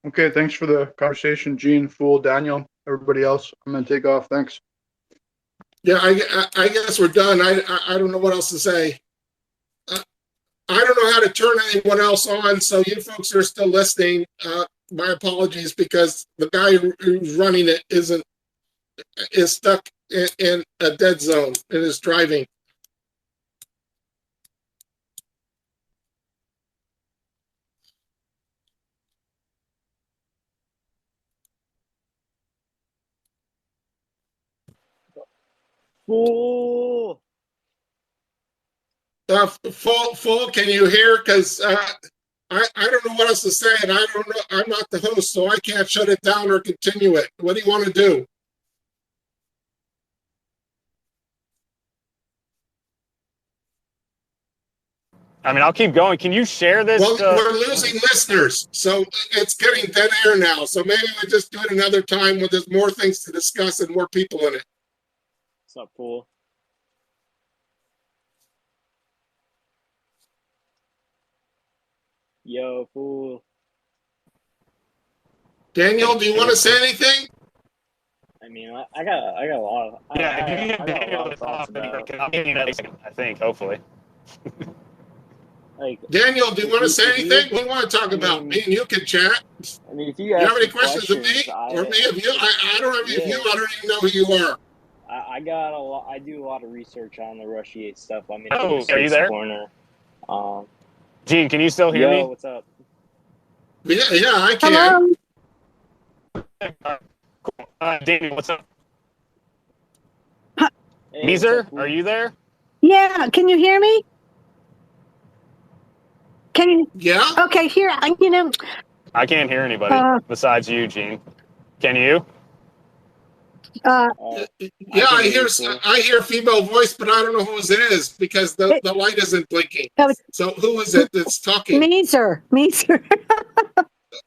Okay, thanks for the conversation, Gene, Fool, Daniel, everybody else. I'm going to take off. Thanks. Yeah, I guess we're done. I don't know what else to say. I don't know how to turn anyone else on, so you folks are still listening. My apologies, because the guy who's running it is stuck in a dead zone and is driving. Fool! Full, can you hear? Because I don't know what else to say, and I don't know. I'm not the host, so I can't shut it down or continue it. What do you want to do? I mean, I'll keep going. Can you share this? Well, we're losing listeners, so it's getting dead air now. So maybe we just do it another time when there's more things to discuss and more people in it. What's up, Fool? Yo, Fool. Daniel, do you want to say anything? I mean, I got a lot of. I got a lot of thoughts about. I think, hopefully. Like, Daniel, do you want to say anything? What do you want to talk about? Me and you can chat. I mean, if You have any questions of me or me of you? I don't have any of you. I don't even know who you are. I got a lot. I do a lot of research on the Russia stuff. I mean, Oh, are you there? Corner. Gene, can you still hear me? What's up? Yeah, I can. Cool. David, what's up? Hey, Meezer, are you there? Yeah, can you hear me? Can you? Yeah. Okay, here, I can't hear anybody besides you, Gene. Can you? Yeah, I hear female voice, but I don't know whose it is because the light isn't blinking. So who is it that's talking? Meezer.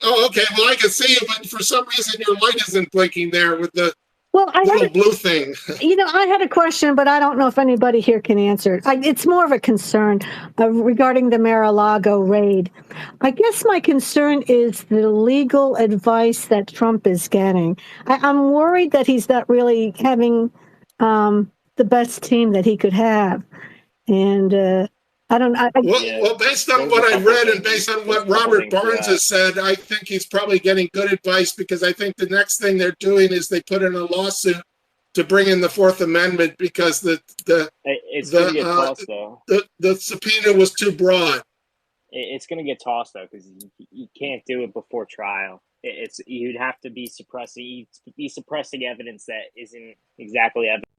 Oh, okay. Well, I can see you, but for some reason your light isn't blinking there with the I little blue thing. I had a question, but I don't know if anybody here can answer it. It's more of a concern regarding the Mar-a-Lago raid. I guess my concern is the legal advice that Trump is getting. I'm worried that he's not really having the best team that he could have. And I don't. Well, based on what I've read and based on what Robert Barnes has said, I think he's probably getting good advice, because I think the next thing they're doing is they put in a lawsuit to bring in the Fourth Amendment because it's gonna get tossed though. The subpoena was too broad. It's gonna get tossed though, because you can't do it before trial. You'd have to be suppressing evidence that isn't exactly evidence.